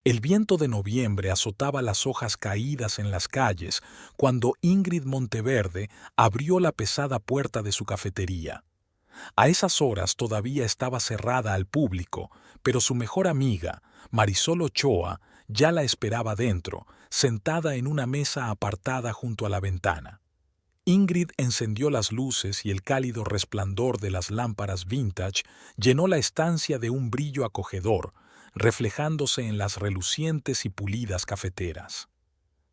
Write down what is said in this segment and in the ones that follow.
El viento de noviembre azotaba las hojas caídas en las calles cuando Ingrid Monteverde abrió la pesada puerta de su cafetería. A esas horas todavía estaba cerrada al público, pero su mejor amiga, Marisol Ochoa, ya la esperaba dentro, sentada en una mesa apartada junto a la ventana. Ingrid encendió las luces y el cálido resplandor de las lámparas vintage llenó la estancia de un brillo acogedor, reflejándose en las relucientes y pulidas cafeteras.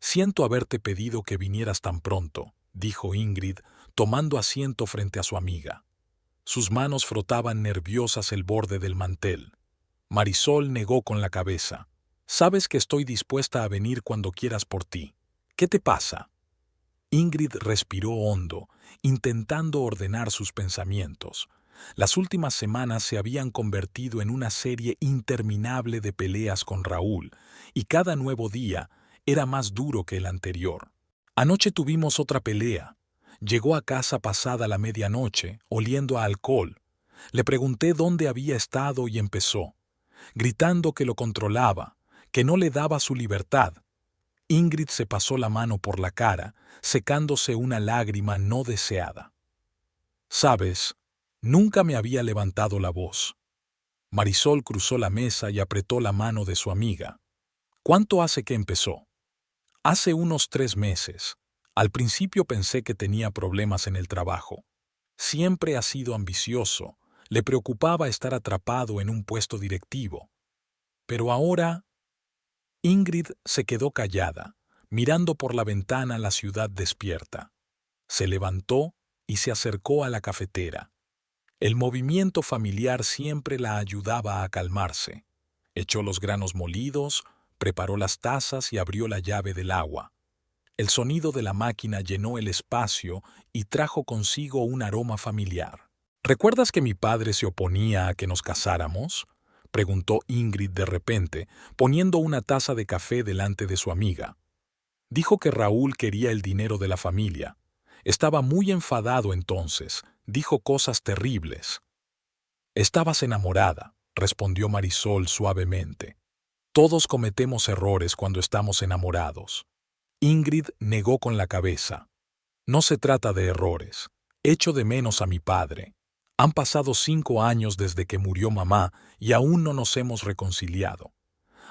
«Siento haberte pedido que vinieras tan pronto», dijo Ingrid, tomando asiento frente a su amiga. Sus manos frotaban nerviosas el borde del mantel. Marisol negó con la cabeza. «Sabes que estoy dispuesta a venir cuando quieras por ti. ¿Qué te pasa?» Ingrid respiró hondo, intentando ordenar sus pensamientos. Las últimas semanas se habían convertido en una serie interminable de peleas con Raúl, y cada nuevo día era más duro que el anterior. Anoche tuvimos otra pelea. Llegó a casa pasada la medianoche, oliendo a alcohol. Le pregunté dónde había estado y empezó, gritando que lo controlaba, que no le daba su libertad. Ingrid se pasó la mano por la cara, secándose una lágrima no deseada. «Sabes, nunca me había levantado la voz». Marisol cruzó la mesa y apretó la mano de su amiga. «¿Cuánto hace que empezó?» «Hace unos 3 meses. Al principio pensé que tenía problemas en el trabajo. Siempre ha sido ambicioso, le preocupaba estar atrapado en un puesto directivo. Pero ahora...» Ingrid se quedó callada, mirando por la ventana la ciudad despierta. Se levantó y se acercó a la cafetera. El movimiento familiar siempre la ayudaba a calmarse. Echó los granos molidos, preparó las tazas y abrió la llave del agua. El sonido de la máquina llenó el espacio y trajo consigo un aroma familiar. «¿Recuerdas que mi padre se oponía a que nos casáramos?», preguntó Ingrid de repente, poniendo una taza de café delante de su amiga. «Dijo que Raúl quería el dinero de la familia. Estaba muy enfadado entonces, dijo cosas terribles». «Estabas enamorada», respondió Marisol suavemente. «Todos cometemos errores cuando estamos enamorados». Ingrid negó con la cabeza. «No se trata de errores. Echo de menos a mi padre. Han pasado 5 años desde que murió mamá y aún no nos hemos reconciliado.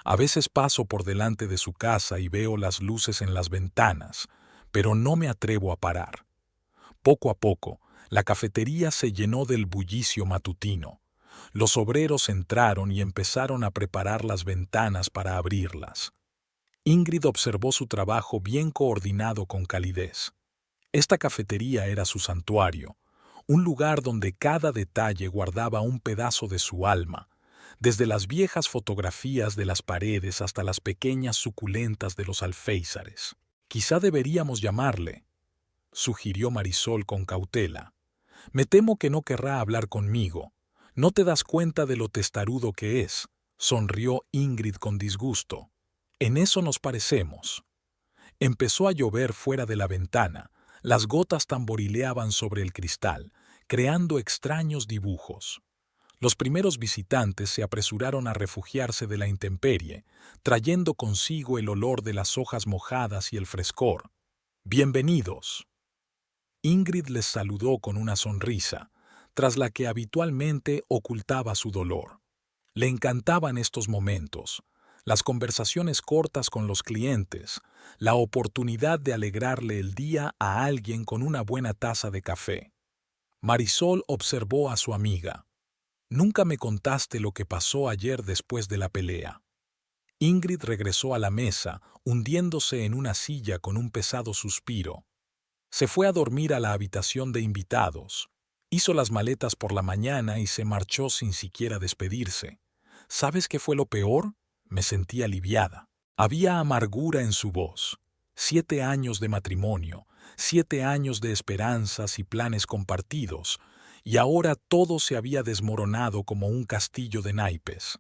A veces paso por delante de su casa y veo las luces en las ventanas, pero no me atrevo a parar». Poco a poco, la cafetería se llenó del bullicio matutino. Los obreros entraron y empezaron a preparar las ventanas para abrirlas. Ingrid observó su trabajo bien coordinado con calidez. Esta cafetería era su santuario, un lugar donde cada detalle guardaba un pedazo de su alma, desde las viejas fotografías de las paredes hasta las pequeñas suculentas de los alféizares. «Quizá deberíamos llamarle», sugirió Marisol con cautela. «Me temo que no querrá hablar conmigo. ¿No te das cuenta de lo testarudo que es?», sonrió Ingrid con disgusto. «En eso nos parecemos». Empezó a llover fuera de la ventana. Las gotas tamborileaban sobre el cristal, creando extraños dibujos. Los primeros visitantes se apresuraron a refugiarse de la intemperie, trayendo consigo el olor de las hojas mojadas y el frescor. «Bienvenidos». Ingrid les saludó con una sonrisa, tras la que habitualmente ocultaba su dolor. Le encantaban estos momentos, las conversaciones cortas con los clientes, la oportunidad de alegrarle el día a alguien con una buena taza de café. Marisol observó a su amiga. «Nunca me contaste lo que pasó ayer después de la pelea». Ingrid regresó a la mesa, hundiéndose en una silla con un pesado suspiro. Se fue a dormir a la habitación de invitados. Hizo las maletas por la mañana y se marchó sin siquiera despedirse. ¿Sabes qué fue lo peor? Me sentí aliviada. Había amargura en su voz. 7 años de matrimonio, 7 años de esperanzas y planes compartidos, y ahora todo se había desmoronado como un castillo de naipes.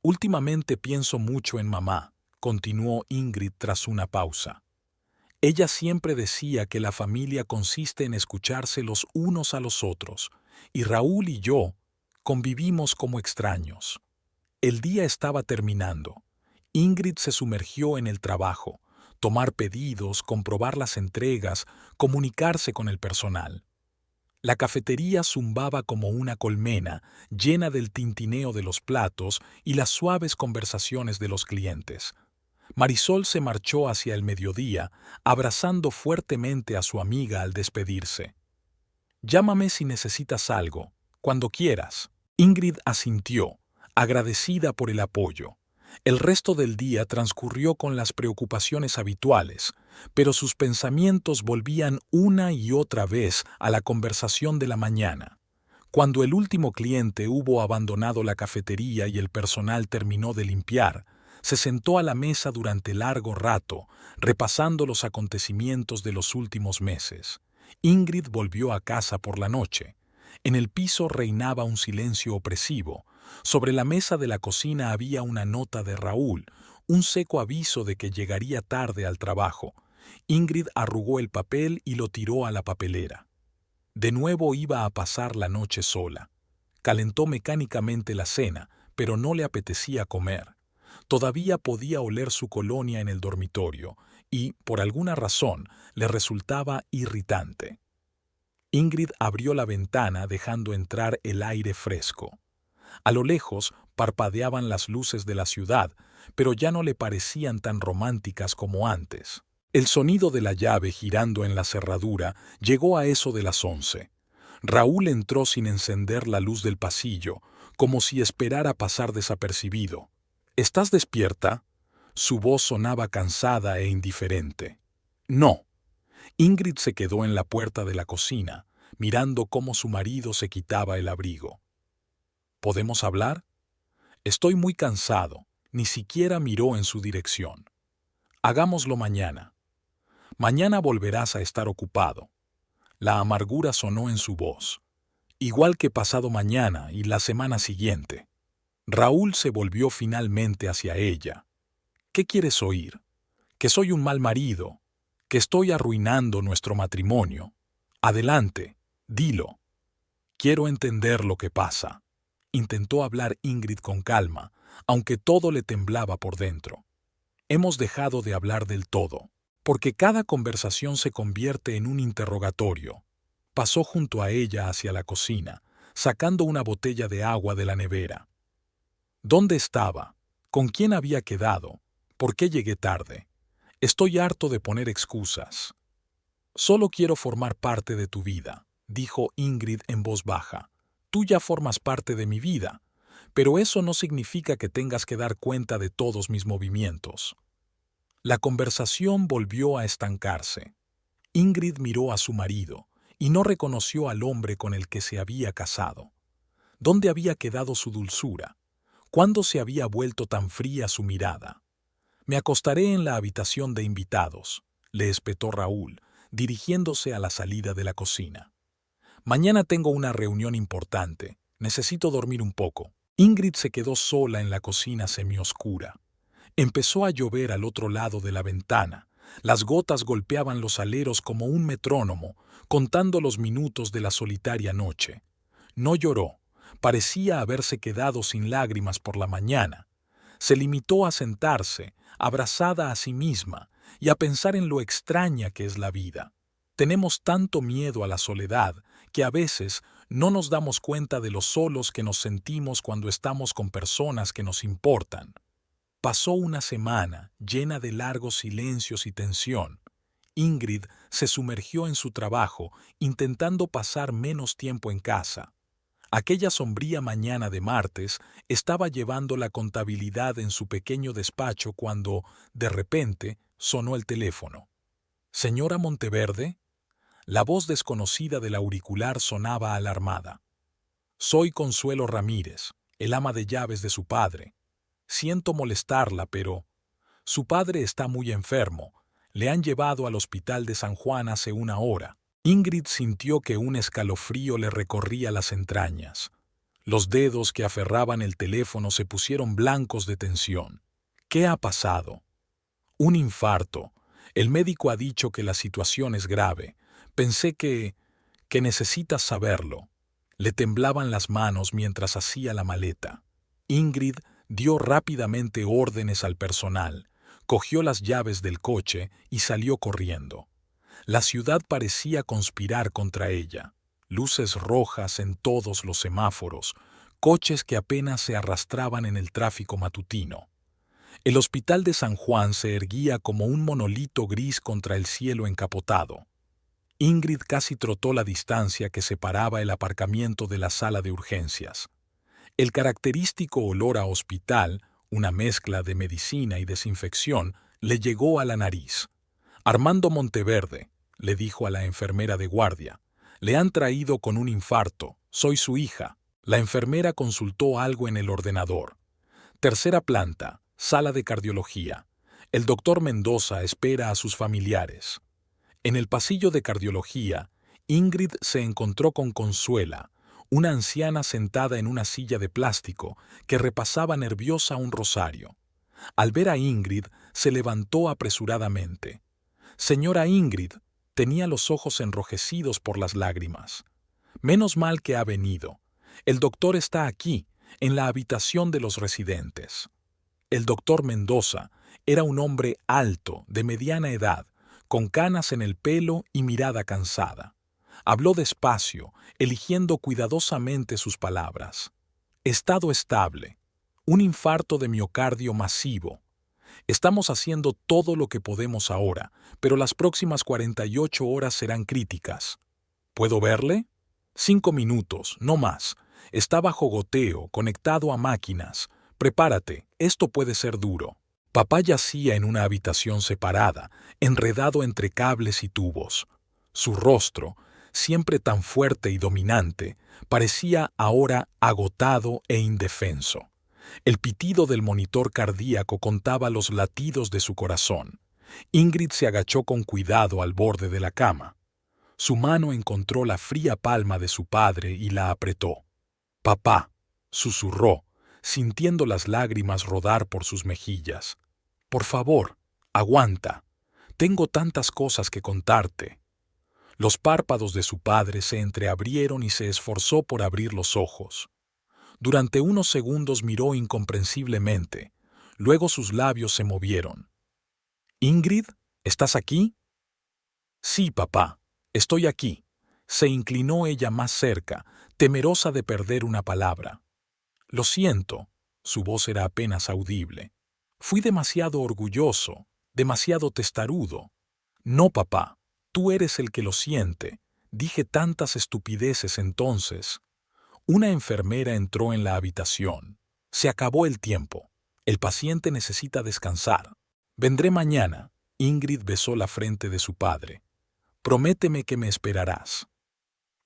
«Últimamente pienso mucho en mamá», continuó Ingrid tras una pausa. «Ella siempre decía que la familia consiste en escucharse los unos a los otros, y Raúl y yo convivimos como extraños. El día estaba terminando, Ingrid se sumergió en el trabajo, tomar pedidos, comprobar las entregas, comunicarse con el personal. La cafetería zumbaba como una colmena, llena del tintineo de los platos y las suaves conversaciones de los clientes. Marisol se marchó hacia el mediodía, abrazando fuertemente a su amiga al despedirse. «Llámame si necesitas algo, cuando quieras». Ingrid asintió, agradecida por el apoyo. El resto del día transcurrió con las preocupaciones habituales, pero sus pensamientos volvían una y otra vez a la conversación de la mañana. Cuando el último cliente hubo abandonado la cafetería y el personal terminó de limpiar, se sentó a la mesa durante largo rato, repasando los acontecimientos de los últimos meses. Ingrid volvió a casa por la noche. En el piso reinaba un silencio opresivo. Sobre la mesa de la cocina había una nota de Raúl, un seco aviso de que llegaría tarde al trabajo. Ingrid arrugó el papel y lo tiró a la papelera. De nuevo iba a pasar la noche sola. Calentó mecánicamente la cena, pero no le apetecía comer. Todavía podía oler su colonia en el dormitorio y, por alguna razón, le resultaba irritante. Ingrid abrió la ventana dejando entrar el aire fresco. A lo lejos parpadeaban las luces de la ciudad, pero ya no le parecían tan románticas como antes. El sonido de la llave girando en la cerradura llegó a eso de las 11. Raúl entró sin encender la luz del pasillo, como si esperara pasar desapercibido. «¿Estás despierta?» Su voz sonaba cansada e indiferente. «No». Ingrid se quedó en la puerta de la cocina, mirando cómo su marido se quitaba el abrigo. «¿Podemos hablar?» «Estoy muy cansado». Ni siquiera miró en su dirección. «Hagámoslo mañana». «Mañana volverás a estar ocupado». La amargura sonó en su voz. «Igual que pasado mañana y la semana siguiente». Raúl se volvió finalmente hacia ella. «¿Qué quieres oír? ¿Que soy un mal marido? ¿Que estoy arruinando nuestro matrimonio? Adelante, dilo». «Quiero entender lo que pasa». Intentó hablar Ingrid con calma, aunque todo le temblaba por dentro. «Hemos dejado de hablar del todo, porque cada conversación se convierte en un interrogatorio». Pasó junto a ella hacia la cocina, sacando una botella de agua de la nevera. ¿Dónde estaba? ¿Con quién había quedado? ¿Por qué llegué tarde? Estoy harto de poner excusas. «Solo quiero formar parte de tu vida», dijo Ingrid en voz baja. «Tú ya formas parte de mi vida, pero eso no significa que tengas que dar cuenta de todos mis movimientos». La conversación volvió a estancarse. Ingrid miró a su marido y no reconoció al hombre con el que se había casado. ¿Dónde había quedado su dulzura? ¿Cuándo se había vuelto tan fría su mirada? «Me acostaré en la habitación de invitados», le espetó Raúl, dirigiéndose a la salida de la cocina. «Mañana tengo una reunión importante. Necesito dormir un poco». Ingrid se quedó sola en la cocina semioscura. Empezó a llover al otro lado de la ventana. Las gotas golpeaban los aleros como un metrónomo, contando los minutos de la solitaria noche. No lloró. Parecía haberse quedado sin lágrimas por la mañana. Se limitó a sentarse, abrazada a sí misma, y a pensar en lo extraña que es la vida. Tenemos tanto miedo a la soledad que a veces no nos damos cuenta de lo solos que nos sentimos cuando estamos con personas que nos importan. Pasó una semana llena de largos silencios y tensión. Ingrid se sumergió en su trabajo, intentando pasar menos tiempo en casa. Aquella sombría mañana de martes estaba llevando la contabilidad en su pequeño despacho cuando, de repente, sonó el teléfono. «¿Señora Monteverde?» La voz desconocida del auricular sonaba alarmada. «Soy Consuelo Ramírez, el ama de llaves de su padre. Siento molestarla, pero su padre está muy enfermo. Le han llevado al hospital de San Juan hace una hora». Ingrid sintió que un escalofrío le recorría las entrañas. Los dedos que aferraban el teléfono se pusieron blancos de tensión. «¿Qué ha pasado?» «Un infarto. El médico ha dicho que la situación es grave. Pensé que necesitas saberlo». Le temblaban las manos mientras hacía la maleta. Ingrid dio rápidamente órdenes al personal, cogió las llaves del coche y salió corriendo. La ciudad parecía conspirar contra ella. Luces rojas en todos los semáforos, coches que apenas se arrastraban en el tráfico matutino. El hospital de San Juan se erguía como un monolito gris contra el cielo encapotado. Ingrid casi trotó la distancia que separaba el aparcamiento de la sala de urgencias. El característico olor a hospital, una mezcla de medicina y desinfección, le llegó a la nariz. Armando Monteverde, le dijo a la enfermera de guardia, le han traído con un infarto, soy su hija. La enfermera consultó algo en el ordenador. Tercera planta, sala de cardiología. El doctor Mendoza espera a sus familiares. En el pasillo de cardiología, Ingrid se encontró con Consuela, una anciana sentada en una silla de plástico que repasaba nerviosa un rosario. Al ver a Ingrid, se levantó apresuradamente. Señora Ingrid, tenía los ojos enrojecidos por las lágrimas. Menos mal que ha venido. El doctor está aquí, en la habitación de los residentes. El doctor Mendoza era un hombre alto, de mediana edad, con canas en el pelo y mirada cansada. Habló despacio, eligiendo cuidadosamente sus palabras. Estado estable. Un infarto de miocardio masivo. Estamos haciendo todo lo que podemos ahora, pero las próximas 48 horas serán críticas. ¿Puedo verle? 5 minutos, no más. Está bajo goteo, conectado a máquinas. Prepárate, esto puede ser duro. Papá yacía en una habitación separada, enredado entre cables y tubos. Su rostro, siempre tan fuerte y dominante, parecía ahora agotado e indefenso. El pitido del monitor cardíaco contaba los latidos de su corazón. Ingrid se agachó con cuidado al borde de la cama. Su mano encontró la fría palma de su padre y la apretó. «Papá», susurró, sintiendo las lágrimas rodar por sus mejillas. «Por favor, aguanta. Tengo tantas cosas que contarte». Los párpados de su padre se entreabrieron y se esforzó por abrir los ojos. Durante unos segundos miró incomprensiblemente. Luego sus labios se movieron. «Ingrid, ¿estás aquí?» «Sí, papá, estoy aquí». Se inclinó ella más cerca, temerosa de perder una palabra. «Lo siento», su voz era apenas audible. «Fui demasiado orgulloso, demasiado testarudo». «No, papá, tú eres el que lo siente. Dije tantas estupideces entonces». Una enfermera entró en la habitación. «Se acabó el tiempo. El paciente necesita descansar. Vendré mañana». Ingrid besó la frente de su padre. «Prométeme que me esperarás».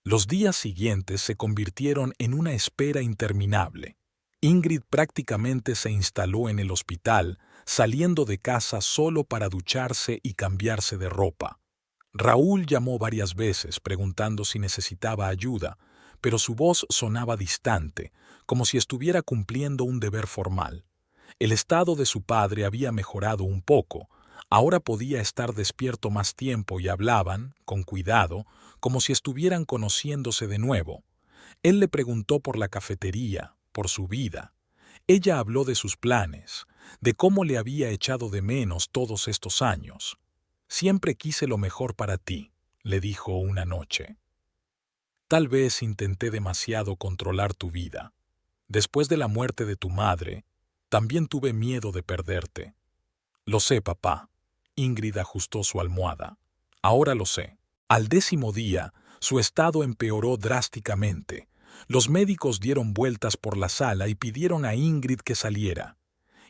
Los días siguientes se convirtieron en una espera interminable. Ingrid prácticamente se instaló en el hospital, saliendo de casa solo para ducharse y cambiarse de ropa. Raúl llamó varias veces preguntando si necesitaba ayuda, pero su voz sonaba distante, como si estuviera cumpliendo un deber formal. El estado de su padre había mejorado un poco. Ahora podía estar despierto más tiempo y hablaban, con cuidado, como si estuvieran conociéndose de nuevo. Él le preguntó por la cafetería, por su vida. Ella habló de sus planes, de cómo le había echado de menos todos estos años. «Siempre quise lo mejor para ti», le dijo una noche. «Tal vez intenté demasiado controlar tu vida. Después de la muerte de tu madre, también tuve miedo de perderte». «Lo sé, papá». Ingrid ajustó su almohada. «Ahora lo sé». Al 10º día, su estado empeoró drásticamente. Los médicos dieron vueltas por la sala y pidieron a Ingrid que saliera.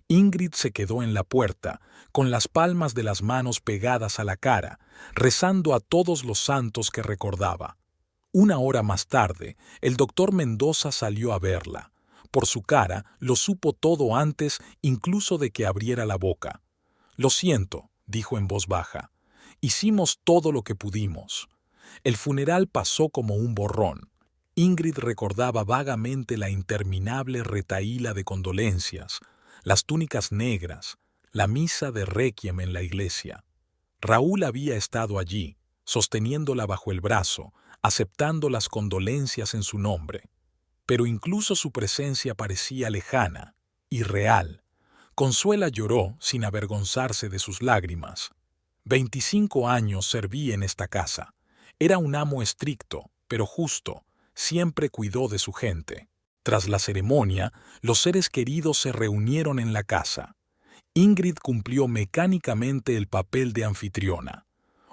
Ingrid se quedó en la puerta, con las palmas de las manos pegadas a la cara, rezando a todos los santos que recordaba. Una hora más tarde, el doctor Mendoza salió a verla. Por su cara, lo supo todo antes incluso de que abriera la boca. «Lo siento», dijo en voz baja. «Hicimos todo lo que pudimos». El funeral pasó como un borrón. Ingrid recordaba vagamente la interminable retahíla de condolencias, las túnicas negras, la misa de requiem en la iglesia. Raúl había estado allí, sosteniéndola bajo el brazo, aceptando las condolencias en su nombre. Pero incluso su presencia parecía lejana. y real. Consuela lloró sin avergonzarse de sus lágrimas. 25 años serví en esta casa. Era un amo estricto, pero justo. Siempre cuidó de su gente. Tras la ceremonia, los seres queridos se reunieron en la casa. Ingrid cumplió mecánicamente el papel de anfitriona.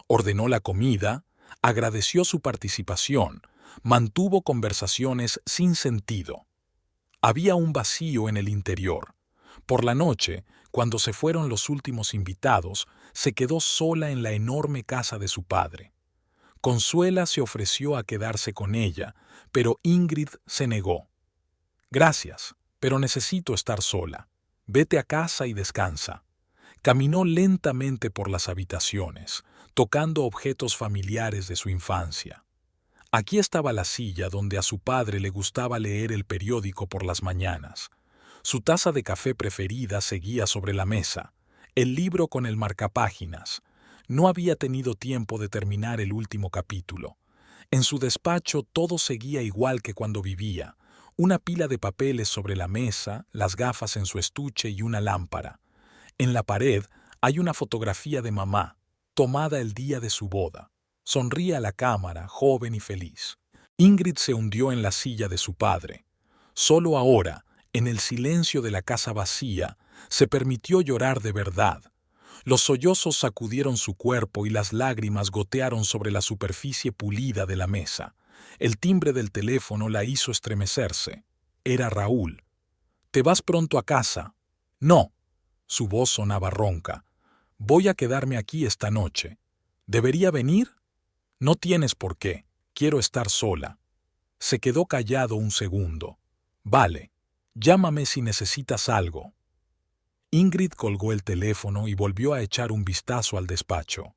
Ordenó la comida, agradeció su participación, mantuvo conversaciones sin sentido. Había un vacío en el interior. Por la noche, cuando se fueron los últimos invitados, se quedó sola en la enorme casa de su padre. Consuela se ofreció a quedarse con ella, pero Ingrid se negó. «Gracias, pero necesito estar sola. Vete a casa y descansa». Caminó lentamente por las habitaciones, tocando objetos familiares de su infancia. Aquí estaba la silla donde a su padre le gustaba leer el periódico por las mañanas. Su taza de café preferida seguía sobre la mesa, el libro con el marcapáginas. No había tenido tiempo de terminar el último capítulo. En su despacho todo seguía igual que cuando vivía. Una pila de papeles sobre la mesa, las gafas en su estuche y una lámpara. En la pared hay una fotografía de mamá, tomada el día de su boda. Sonríe a la cámara, joven y feliz. Ingrid se hundió en la silla de su padre. Solo ahora, en el silencio de la casa vacía, se permitió llorar de verdad. Los sollozos sacudieron su cuerpo y las lágrimas gotearon sobre la superficie pulida de la mesa. El timbre del teléfono la hizo estremecerse. Era Raúl. «¿Te vas pronto a casa?» «No». Su voz sonaba ronca. «Voy a quedarme aquí esta noche. ¿Debería venir?» «No tienes por qué. Quiero estar sola». Se quedó callado un segundo. «Vale. Llámame si necesitas algo». Ingrid colgó el teléfono y volvió a echar un vistazo al despacho.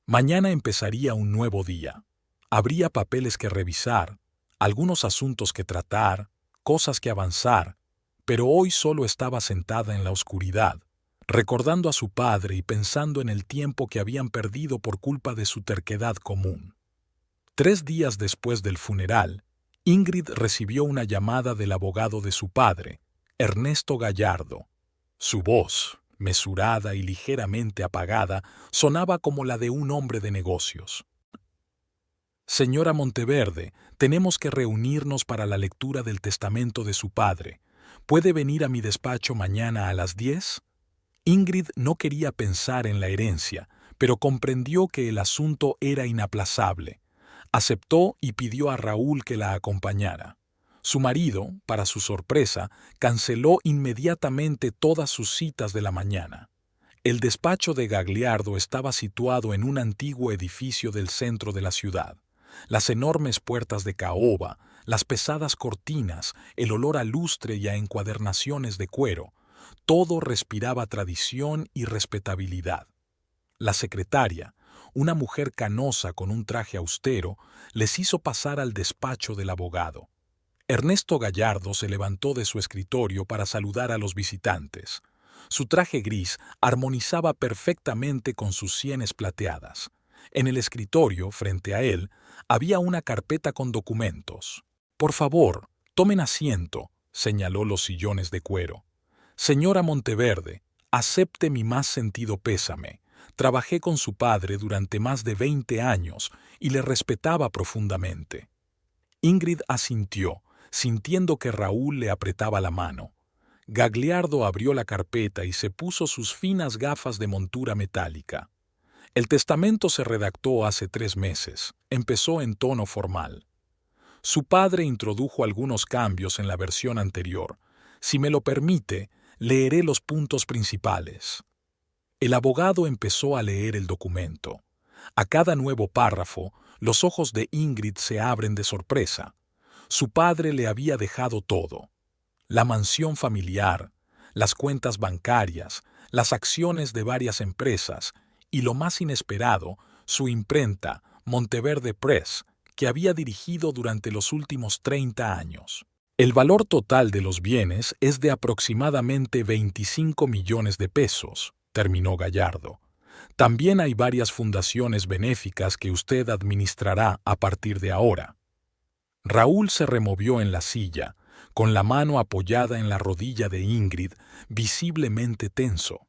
Mañana empezaría un nuevo día. Habría papeles que revisar, algunos asuntos que tratar, cosas que avanzar, pero hoy solo estaba sentada en la oscuridad, recordando a su padre y pensando en el tiempo que habían perdido por culpa de su terquedad común. 3 días después del funeral, Ingrid recibió una llamada del abogado de su padre, Ernesto Gallardo. Su voz, mesurada y ligeramente apagada, sonaba como la de un hombre de negocios. «Señora Monteverde, tenemos que reunirnos para la lectura del testamento de su padre. ¿Puede venir a mi despacho mañana a las 10? Ingrid no quería pensar en la herencia, pero comprendió que el asunto era inaplazable. Aceptó y pidió a Raúl que la acompañara. Su marido, para su sorpresa, canceló inmediatamente todas sus citas de la mañana. El despacho de Gagliardo estaba situado en un antiguo edificio del centro de la ciudad. Las enormes puertas de caoba, las pesadas cortinas, el olor a lustre y a encuadernaciones de cuero, todo respiraba tradición y respetabilidad. La secretaria, una mujer canosa con un traje austero, les hizo pasar al despacho del abogado. Ernesto Gallardo se levantó de su escritorio para saludar a los visitantes. Su traje gris armonizaba perfectamente con sus sienes plateadas. En el escritorio, frente a él, había una carpeta con documentos. «Por favor, tomen asiento», señaló los sillones de cuero. «Señora Monteverde, acepte mi más sentido pésame. Trabajé con su padre durante más de 20 años y le respetaba profundamente». Ingrid asintió, sintiendo que Raúl le apretaba la mano. Gagliardo abrió la carpeta y se puso sus finas gafas de montura metálica. «El testamento se redactó hace 3 meses», empezó en tono formal. «Su padre introdujo algunos cambios en la versión anterior. Si me lo permite, leeré los puntos principales». El abogado empezó a leer el documento. A cada nuevo párrafo, los ojos de Ingrid se abren de sorpresa. Su padre le había dejado todo: la mansión familiar, las cuentas bancarias, las acciones de varias empresas y, lo más inesperado, su imprenta, Monteverde Press, que había dirigido durante los últimos 30 años. «El valor total de los bienes es de aproximadamente 25 millones de pesos», terminó Gallardo. «También hay varias fundaciones benéficas que usted administrará a partir de ahora». Raúl se removió en la silla, con la mano apoyada en la rodilla de Ingrid, visiblemente tenso.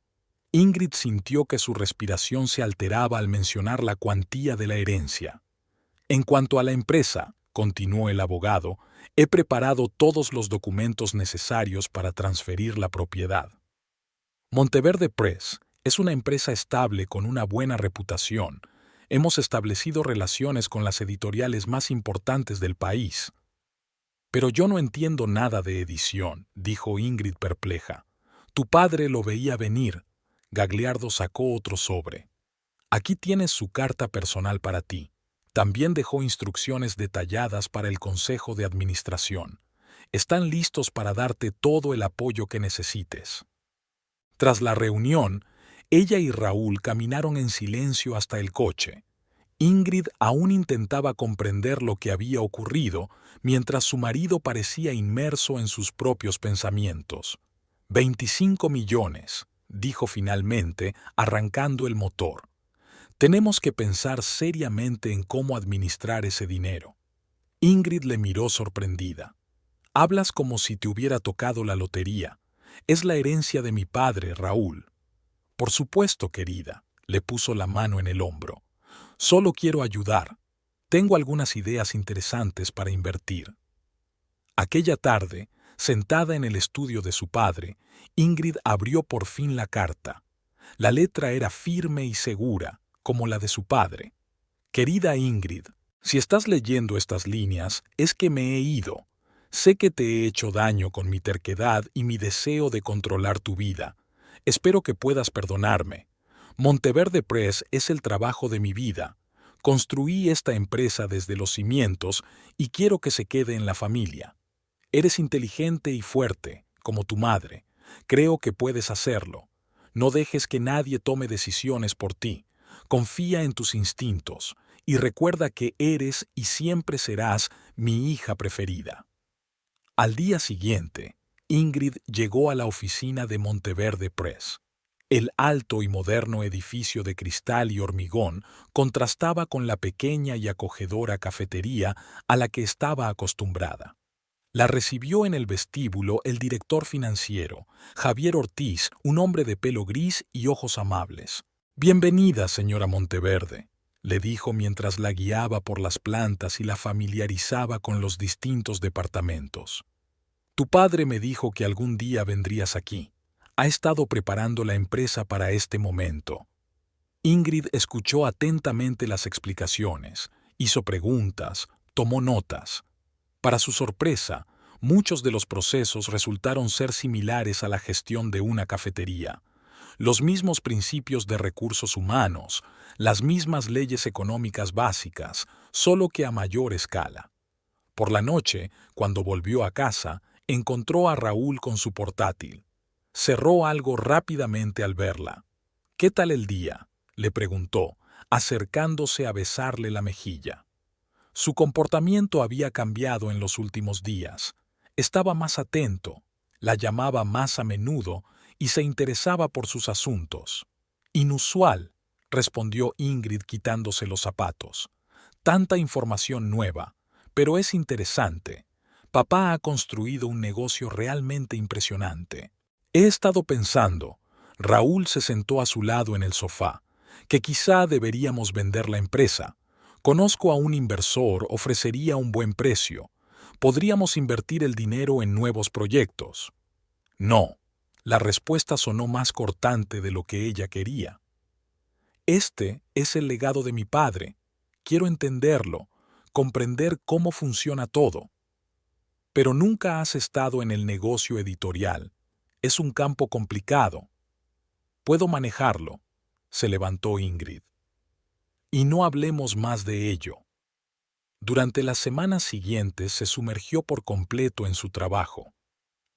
Ingrid sintió que su respiración se alteraba al mencionar la cuantía de la herencia. En cuanto a la empresa, continuó el abogado, he preparado todos los documentos necesarios para transferir la propiedad. Monteverde Press es una empresa estable con una buena reputación. Hemos establecido relaciones con las editoriales más importantes del país. Pero yo no entiendo nada de edición, dijo Ingrid perpleja. Tu padre lo veía venir. Gagliardo sacó otro sobre. Aquí tienes su carta personal para ti. También dejó instrucciones detalladas para el Consejo de Administración. Están listos para darte todo el apoyo que necesites. Tras la reunión, ella y Raúl caminaron en silencio hasta el coche. Ingrid aún intentaba comprender lo que había ocurrido, mientras su marido parecía inmerso en sus propios pensamientos. 25 millones, dijo finalmente, arrancando el motor. Tenemos que pensar seriamente en cómo administrar ese dinero. Ingrid le miró sorprendida. Hablas como si te hubiera tocado la lotería. Es la herencia de mi padre, Raúl. Por supuesto, querida, le puso la mano en el hombro. Solo quiero ayudar. Tengo algunas ideas interesantes para invertir. Aquella tarde, sentada en el estudio de su padre, Ingrid abrió por fin la carta. La letra era firme y segura, como la de su padre. Querida Ingrid, si estás leyendo estas líneas, es que me he ido. Sé que te he hecho daño con mi terquedad y mi deseo de controlar tu vida. Espero que puedas perdonarme. Monteverde Press es el trabajo de mi vida. Construí esta empresa desde los cimientos y quiero que se quede en la familia. Eres inteligente y fuerte, como tu madre. Creo que puedes hacerlo. No dejes que nadie tome decisiones por ti. Confía en tus instintos y recuerda que eres y siempre serás mi hija preferida. Al día siguiente, Ingrid llegó a la oficina de Monteverde Press. El alto y moderno edificio de cristal y hormigón contrastaba con la pequeña y acogedora cafetería a la que estaba acostumbrada. La recibió en el vestíbulo el director financiero, Javier Ortiz, un hombre de pelo gris y ojos amables. «Bienvenida, señora Monteverde», le dijo mientras la guiaba por las plantas y la familiarizaba con los distintos departamentos. «Tu padre me dijo que algún día vendrías aquí. Ha estado preparando la empresa para este momento». Ingrid escuchó atentamente las explicaciones, hizo preguntas, tomó notas. Para su sorpresa, muchos de los procesos resultaron ser similares a la gestión de una cafetería. Los mismos principios de recursos humanos, las mismas leyes económicas básicas, solo que a mayor escala. Por la noche, cuando volvió a casa, encontró a Raúl con su portátil. Cerró algo rápidamente al verla. «¿Qué tal el día?», le preguntó, acercándose a besarle la mejilla. Su comportamiento había cambiado en los últimos días. Estaba más atento, la llamaba más a menudo y se interesaba por sus asuntos. «Inusual», respondió Ingrid quitándose los zapatos. «Tanta información nueva, pero es interesante. Papá ha construido un negocio realmente impresionante. He estado pensando», Raúl se sentó a su lado en el sofá, «que quizá deberíamos vender la empresa. Conozco a un inversor, ofrecería un buen precio. Podríamos invertir el dinero en nuevos proyectos». «No». La respuesta sonó más cortante de lo que ella quería. «Este es el legado de mi padre. Quiero entenderlo, comprender cómo funciona todo». «Pero nunca has estado en el negocio editorial. Es un campo complicado». «Puedo manejarlo», se levantó Ingrid. «Y no hablemos más de ello». Durante las semanas siguientes se sumergió por completo en su trabajo.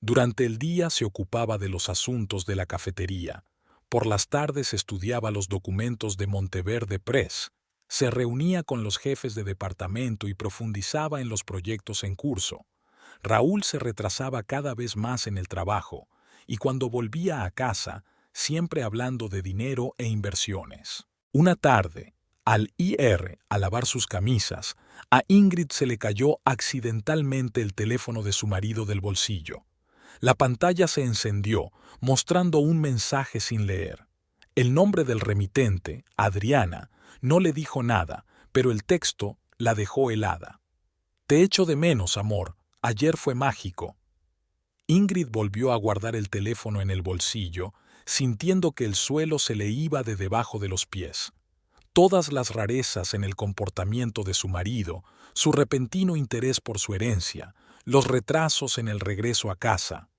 Durante el día se ocupaba de los asuntos de la cafetería. Por las tardes estudiaba los documentos de Monteverde Press. Se reunía con los jefes de departamento y profundizaba en los proyectos en curso. Raúl se retrasaba cada vez más en el trabajo, y cuando volvía a casa, siempre hablando de dinero e inversiones. Una tarde, Al ir a lavar sus camisas, a Ingrid se le cayó accidentalmente el teléfono de su marido del bolsillo. La pantalla se encendió, mostrando un mensaje sin leer. El nombre del remitente, Adriana, no le dijo nada, pero el texto la dejó helada. Te echo de menos, amor. Ayer fue mágico. Ingrid volvió a guardar el teléfono en el bolsillo, sintiendo que el suelo se le iba de debajo de los pies. Todas las rarezas en el comportamiento de su marido, su repentino interés por su herencia, los retrasos en el regreso a casa.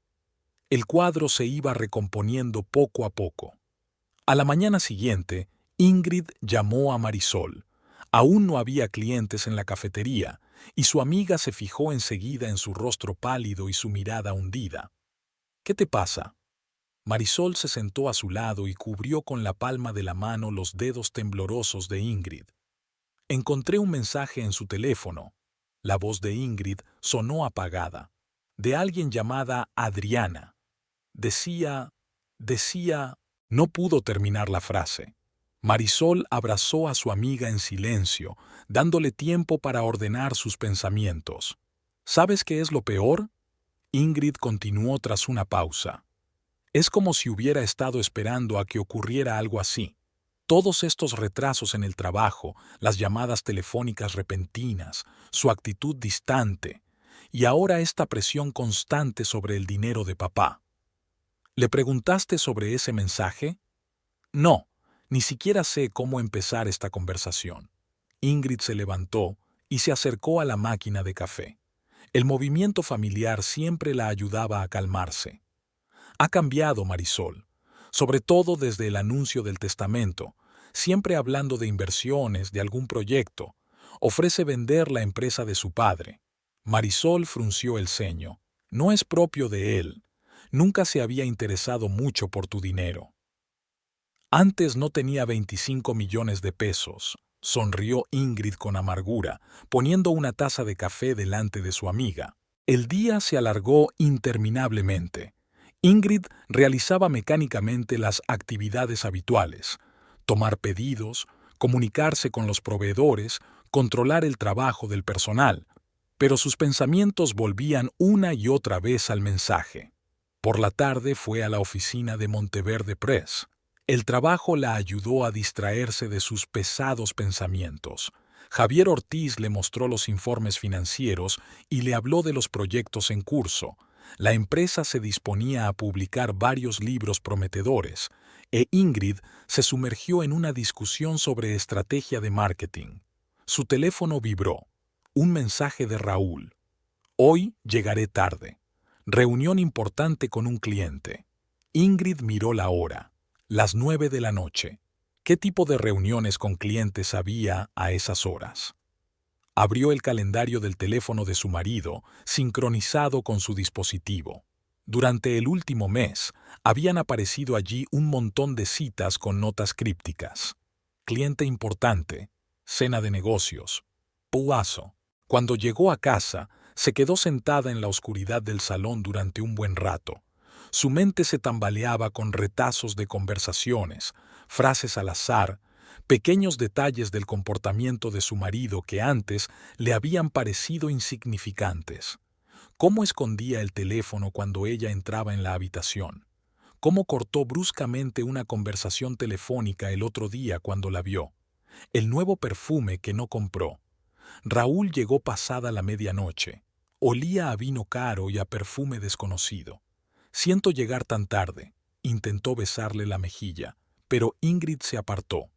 El cuadro se iba recomponiendo poco a poco. A la mañana siguiente, Ingrid llamó a Marisol. Aún no había clientes en la cafetería, y su amiga se fijó enseguida en su rostro pálido y su mirada hundida. ¿Qué te pasa? Marisol se sentó a su lado y cubrió con la palma de la mano los dedos temblorosos de Ingrid. Encontré un mensaje en su teléfono. La voz de Ingrid sonó apagada. De alguien llamada Adriana. Decía... No pudo terminar la frase. Marisol abrazó a su amiga en silencio, dándole tiempo para ordenar sus pensamientos. ¿Sabes qué es lo peor? Ingrid continuó tras una pausa. Es como si hubiera estado esperando a que ocurriera algo así. Todos estos retrasos en el trabajo, las llamadas telefónicas repentinas, su actitud distante, y ahora esta presión constante sobre el dinero de papá. ¿Le preguntaste sobre ese mensaje? No, ni siquiera sé cómo empezar esta conversación. Ingrid se levantó y se acercó a la máquina de café. El movimiento familiar siempre la ayudaba a calmarse. Ha cambiado Marisol, sobre todo desde el anuncio del testamento, siempre hablando de inversiones, de algún proyecto. Ofrece vender la empresa de su padre. Marisol frunció el ceño. No es propio de él. Nunca se había interesado mucho por tu dinero. Antes no tenía 25 millones de pesos, sonrió Ingrid con amargura, poniendo una taza de café delante de su amiga. El día se alargó interminablemente. Ingrid realizaba mecánicamente las actividades habituales: tomar pedidos, comunicarse con los proveedores, controlar el trabajo del personal, pero sus pensamientos volvían una y otra vez al mensaje. Por la tarde fue a la oficina de Monteverde Press. El trabajo la ayudó a distraerse de sus pesados pensamientos. Javier Ortiz le mostró los informes financieros y le habló de los proyectos en curso. La empresa se disponía a publicar varios libros prometedores, e Ingrid se sumergió en una discusión sobre estrategia de marketing. Su teléfono vibró. Un mensaje de Raúl. Hoy llegaré tarde. Reunión importante con un cliente. Ingrid miró la hora. Las 9 de la noche. ¿Qué tipo de reuniones con clientes había a esas horas? Abrió el calendario del teléfono de su marido, sincronizado con su dispositivo. Durante el último mes, habían aparecido allí un montón de citas con notas crípticas. Cliente importante, cena de negocios, plazo. Cuando llegó a casa, se quedó sentada en la oscuridad del salón durante un buen rato. Su mente se tambaleaba con retazos de conversaciones, frases al azar, pequeños detalles del comportamiento de su marido que antes le habían parecido insignificantes. ¿Cómo escondía el teléfono cuando ella entraba en la habitación? ¿Cómo cortó bruscamente una conversación telefónica el otro día cuando la vio? El nuevo perfume que no compró. Raúl llegó pasada la medianoche. Olía a vino caro y a perfume desconocido. Siento llegar tan tarde. Intentó besarle la mejilla, pero Ingrid se apartó.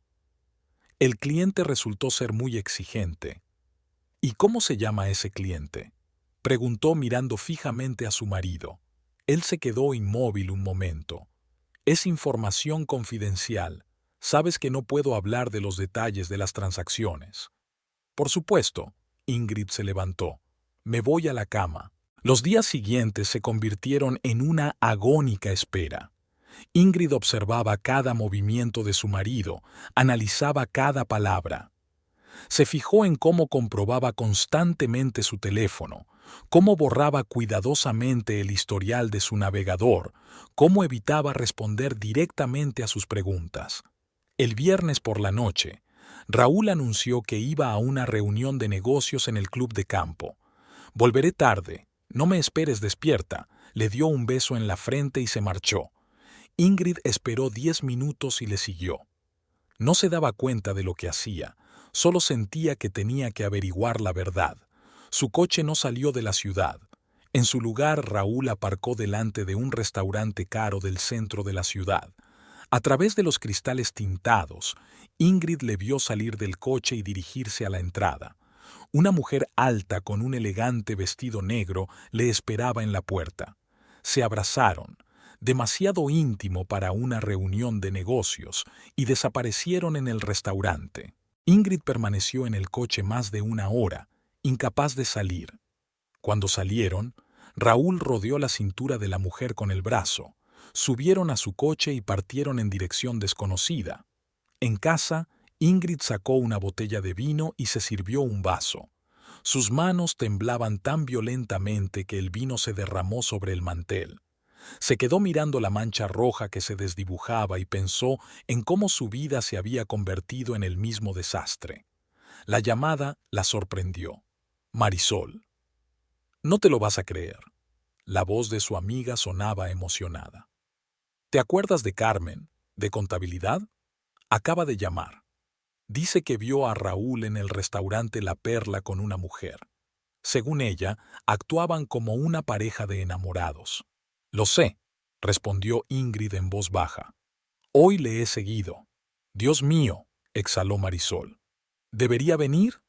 El cliente resultó ser muy exigente. ¿Y cómo se llama ese cliente?, preguntó mirando fijamente a su marido. Él se quedó inmóvil un momento. Es información confidencial. Sabes que no puedo hablar de los detalles de las transacciones. Por supuesto. Ingrid se levantó. Me voy a la cama. Los días siguientes se convirtieron en una agónica espera. Ingrid observaba cada movimiento de su marido, analizaba cada palabra. Se fijó en cómo comprobaba constantemente su teléfono, cómo borraba cuidadosamente el historial de su navegador, cómo evitaba responder directamente a sus preguntas. El viernes por la noche, Raúl anunció que iba a una reunión de negocios en el club de campo. «Volveré tarde. No me esperes despierta», le dio un beso en la frente y se marchó. Ingrid esperó 10 minutos y le siguió. No se daba cuenta de lo que hacía, solo sentía que tenía que averiguar la verdad. Su coche no salió de la ciudad. En su lugar, Raúl aparcó delante de un restaurante caro del centro de la ciudad. A través de los cristales tintados, Ingrid le vio salir del coche y dirigirse a la entrada. Una mujer alta con un elegante vestido negro le esperaba en la puerta. Se abrazaron, demasiado íntimo para una reunión de negocios, y desaparecieron en el restaurante. Ingrid permaneció en el coche más de 1 hora, incapaz de salir. Cuando salieron, Raúl rodeó la cintura de la mujer con el brazo. Subieron a su coche y partieron en dirección desconocida. En casa, Ingrid sacó una botella de vino y se sirvió un vaso. Sus manos temblaban tan violentamente que el vino se derramó sobre el mantel. Se quedó mirando la mancha roja que se desdibujaba y pensó en cómo su vida se había convertido en el mismo desastre. La llamada la sorprendió. Marisol. «No te lo vas a creer». La voz de su amiga sonaba emocionada. «¿Te acuerdas de Carmen, de contabilidad? Acaba de llamar. Dice que vio a Raúl en el restaurante La Perla con una mujer. Según ella, actuaban como una pareja de enamorados». «Lo sé», respondió Ingrid en voz baja. «Hoy le he seguido». «Dios mío», exhaló Marisol. «¿Debería venir?»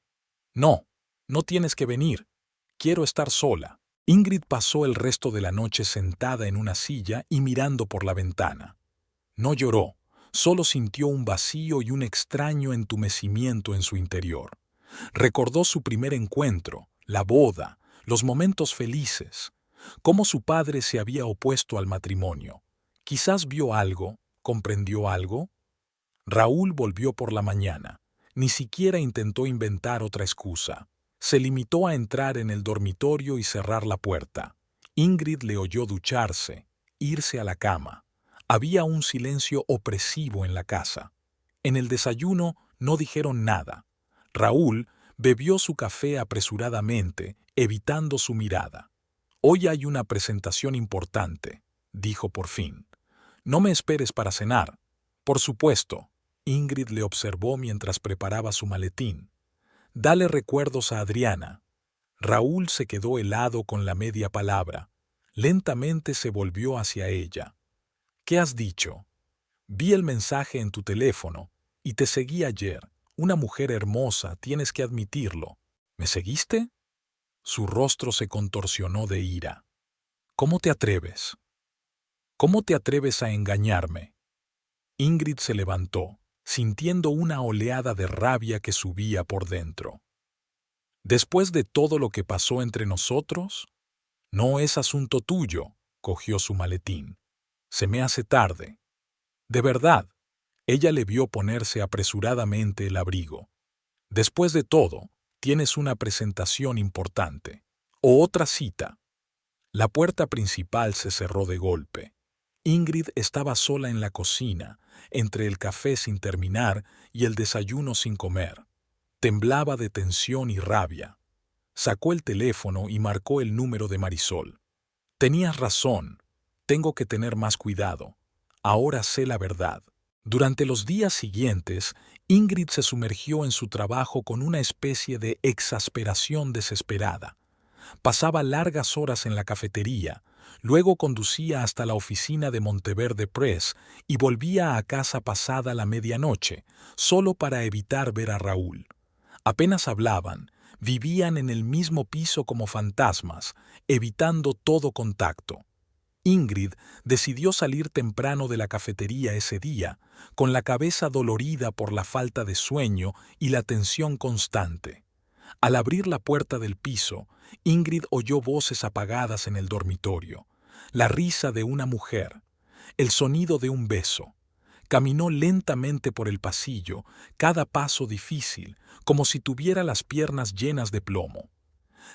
«No, no tienes que venir. Quiero estar sola». Ingrid pasó el resto de la noche sentada en una silla y mirando por la ventana. No lloró, solo sintió un vacío y un extraño entumecimiento en su interior. Recordó su primer encuentro, la boda, los momentos felices, cómo su padre se había opuesto al matrimonio. Quizás vio algo, comprendió algo. Raúl volvió por la mañana. Ni siquiera intentó inventar otra excusa. Se limitó a entrar en el dormitorio y cerrar la puerta. Ingrid le oyó ducharse, irse a la cama. Había un silencio opresivo en la casa. En el desayuno no dijeron nada. Raúl bebió su café apresuradamente, evitando su mirada. «Hoy hay una presentación importante», dijo por fin. «No me esperes para cenar». «Por supuesto». Ingrid le observó mientras preparaba su maletín. «Dale recuerdos a Adriana». Raúl se quedó helado con la media palabra. Lentamente se volvió hacia ella. «¿Qué has dicho?» «Vi el mensaje en tu teléfono y te seguí ayer. Una mujer hermosa, tienes que admitirlo». «¿Me seguiste?» Su rostro se contorsionó de ira. «¿Cómo te atreves? ¿Cómo te atreves a engañarme?» Ingrid se levantó, sintiendo una oleada de rabia que subía por dentro. «¿Después de todo lo que pasó entre nosotros?» «No es asunto tuyo», cogió su maletín. «Se me hace tarde». «De verdad». Ella le vio ponerse apresuradamente el abrigo. «Después de todo, tienes una presentación importante. O otra cita». La puerta principal se cerró de golpe. Ingrid estaba sola en la cocina, entre el café sin terminar y el desayuno sin comer. Temblaba de tensión y rabia. Sacó el teléfono y marcó el número de Marisol. «Tenías razón. Tengo que tener más cuidado. Ahora sé la verdad». Durante los días siguientes, Ingrid se sumergió en su trabajo con una especie de exasperación desesperada. Pasaba largas horas en la cafetería, luego conducía hasta la oficina de Monteverde Press y volvía a casa pasada la medianoche, solo para evitar ver a Raúl. Apenas hablaban, vivían en el mismo piso como fantasmas, evitando todo contacto. Ingrid decidió salir temprano de la cafetería ese día, con la cabeza dolorida por la falta de sueño y la tensión constante. Al abrir la puerta del piso, Ingrid oyó voces apagadas en el dormitorio, la risa de una mujer, el sonido de un beso. Caminó lentamente por el pasillo, cada paso difícil, como si tuviera las piernas llenas de plomo.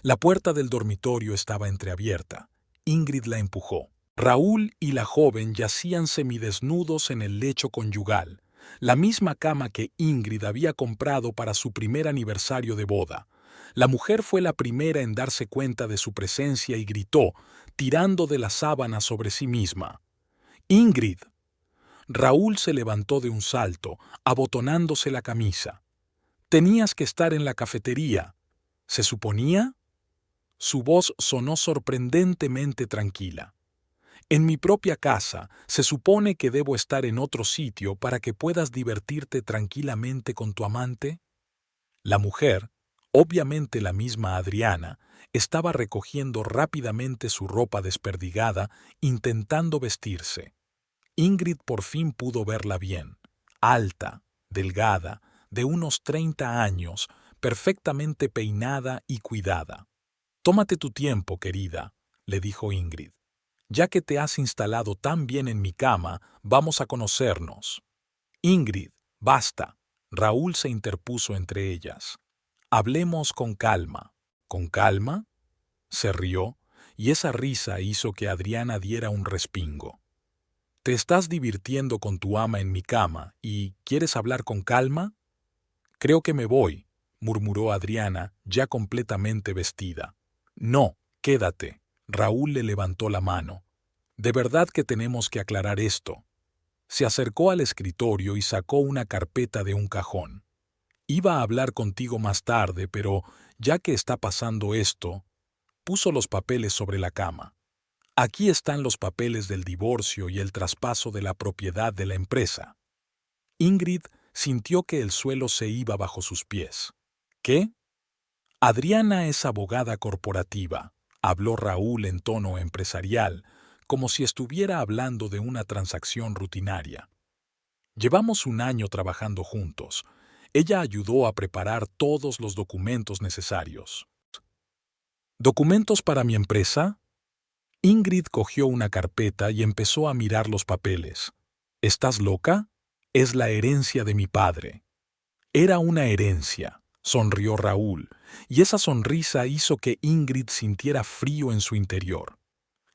La puerta del dormitorio estaba entreabierta. Ingrid la empujó. Raúl y la joven yacían semidesnudos en el lecho conyugal, La misma cama que Ingrid había comprado para su primer aniversario de boda. La mujer fue la primera en darse cuenta de su presencia y gritó, tirando de la sábana sobre sí misma. «¡Ingrid!». Raúl se levantó de un salto, abotonándose la camisa. «Tenías que estar en la cafetería. ¿Se suponía?». Su voz sonó sorprendentemente tranquila. «En mi propia casa, se supone que debo estar en otro sitio para que puedas divertirte tranquilamente con tu amante». La mujer, obviamente la misma Adriana, estaba recogiendo rápidamente su ropa desperdigada, intentando vestirse. Ingrid por fin pudo verla bien, alta, delgada, de unos 30 años, perfectamente peinada y cuidada. «Tómate tu tiempo, querida», le dijo Ingrid. «Ya que te has instalado tan bien en mi cama, vamos a conocernos». «Ingrid, basta». Raúl se interpuso entre ellas. «Hablemos con calma». «¿Con calma?». Se rió, y esa risa hizo que Adriana diera un respingo. «Te estás divirtiendo con tu ama en mi cama y ¿quieres hablar con calma?». «Creo que me voy», murmuró Adriana, ya completamente vestida. «No, quédate». Raúl le levantó la mano. «De verdad que tenemos que aclarar esto». Se acercó al escritorio y sacó una carpeta de un cajón. «Iba a hablar contigo más tarde, pero ya que está pasando esto», puso los papeles sobre la cama. «Aquí están los papeles del divorcio y el traspaso de la propiedad de la empresa». Ingrid sintió que el suelo se iba bajo sus pies. «¿Qué?». «Adriana es abogada corporativa», habló Raúl en tono empresarial, como si estuviera hablando de una transacción rutinaria. «Llevamos un año trabajando juntos. Ella ayudó a preparar todos los documentos necesarios». «¿Documentos para mi empresa?». Ingrid cogió una carpeta y empezó a mirar los papeles. «¿Estás loca? Es la herencia de mi padre». «Era una herencia», sonrió Raúl, y esa sonrisa hizo que Ingrid sintiera frío en su interior.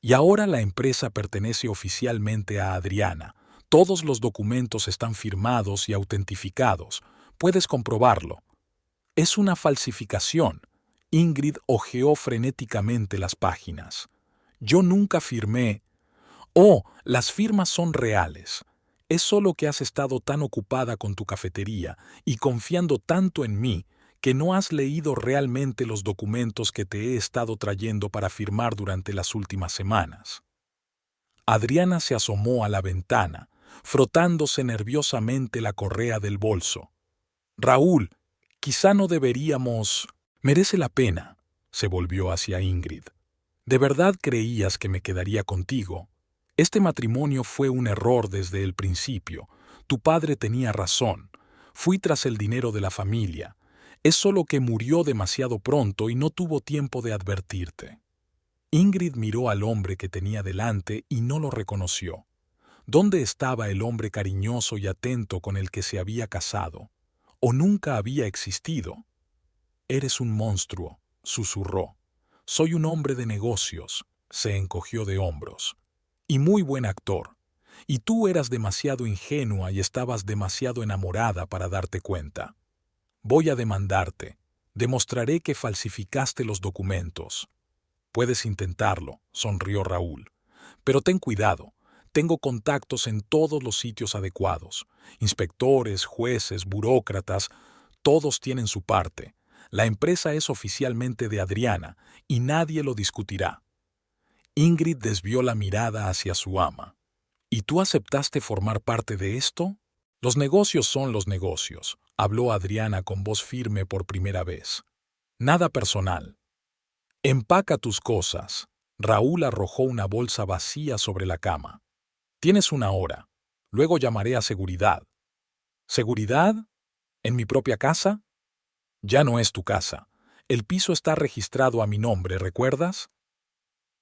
«Y ahora la empresa pertenece oficialmente a Adriana. Todos los documentos están firmados y autentificados. Puedes comprobarlo». «Es una falsificación». Ingrid hojeó frenéticamente las páginas. «Yo nunca firmé». «Oh, las firmas son reales. Es solo que has estado tan ocupada con tu cafetería y confiando tanto en mí que no has leído realmente los documentos que te he estado trayendo para firmar durante las últimas semanas». Adriana se asomó a la ventana, frotándose nerviosamente la correa del bolso. «Raúl, quizá no deberíamos...». «Merece la pena», se volvió hacia Ingrid. «¿De verdad creías que me quedaría contigo? Este matrimonio fue un error desde el principio. Tu padre tenía razón. Fui tras el dinero de la familia. Es solo que murió demasiado pronto y no tuvo tiempo de advertirte». Ingrid miró al hombre que tenía delante y no lo reconoció. ¿Dónde estaba el hombre cariñoso y atento con el que se había casado? ¿O nunca había existido? «Eres un monstruo», susurró. «Soy un hombre de negocios», se encogió de hombros. «Y muy buen actor. Y tú eras demasiado ingenua y estabas demasiado enamorada para darte cuenta. Voy a demandarte. Demostraré que falsificaste los documentos». «Puedes intentarlo», sonrió Raúl. «Pero ten cuidado. Tengo contactos en todos los sitios adecuados. Inspectores, jueces, burócratas, todos tienen su parte. La empresa es oficialmente de Adriana y nadie lo discutirá». Ingrid desvió la mirada hacia su ama. «¿Y tú aceptaste formar parte de esto?». «Los negocios son los negocios», habló Adriana con voz firme por primera vez. «Nada personal». «Empaca tus cosas». Raúl arrojó una bolsa vacía sobre la cama. «Tienes una hora. Luego llamaré a seguridad». «¿Seguridad? ¿En mi propia casa?». «Ya no es tu casa. El piso está registrado a mi nombre, ¿recuerdas?».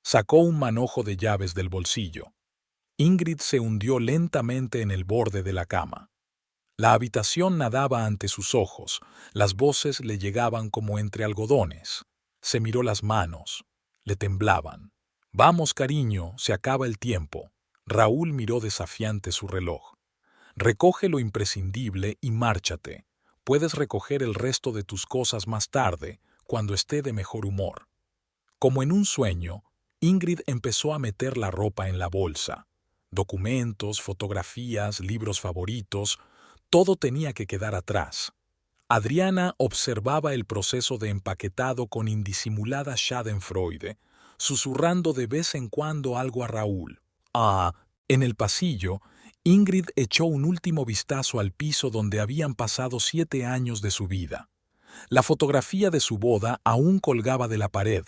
Sacó un manojo de llaves del bolsillo. Ingrid se hundió lentamente en el borde de la cama. La habitación nadaba ante sus ojos, las voces le llegaban como entre algodones. Se miró las manos. Le temblaban. «Vamos, cariño, se acaba el tiempo». Raúl miró desafiante su reloj. Recoge lo imprescindible y márchate. Puedes recoger el resto de tus cosas más tarde, cuando esté de mejor humor. Como en un sueño, Ingrid empezó a meter la ropa en la bolsa. Documentos, fotografías, libros favoritos, todo tenía que quedar atrás. Adriana observaba el proceso de empaquetado con indisimulada schadenfreude, susurrando de vez en cuando algo a Raúl. En el pasillo, Ingrid echó un último vistazo al piso donde habían pasado 7 años de su vida. La fotografía de su boda aún colgaba de la pared.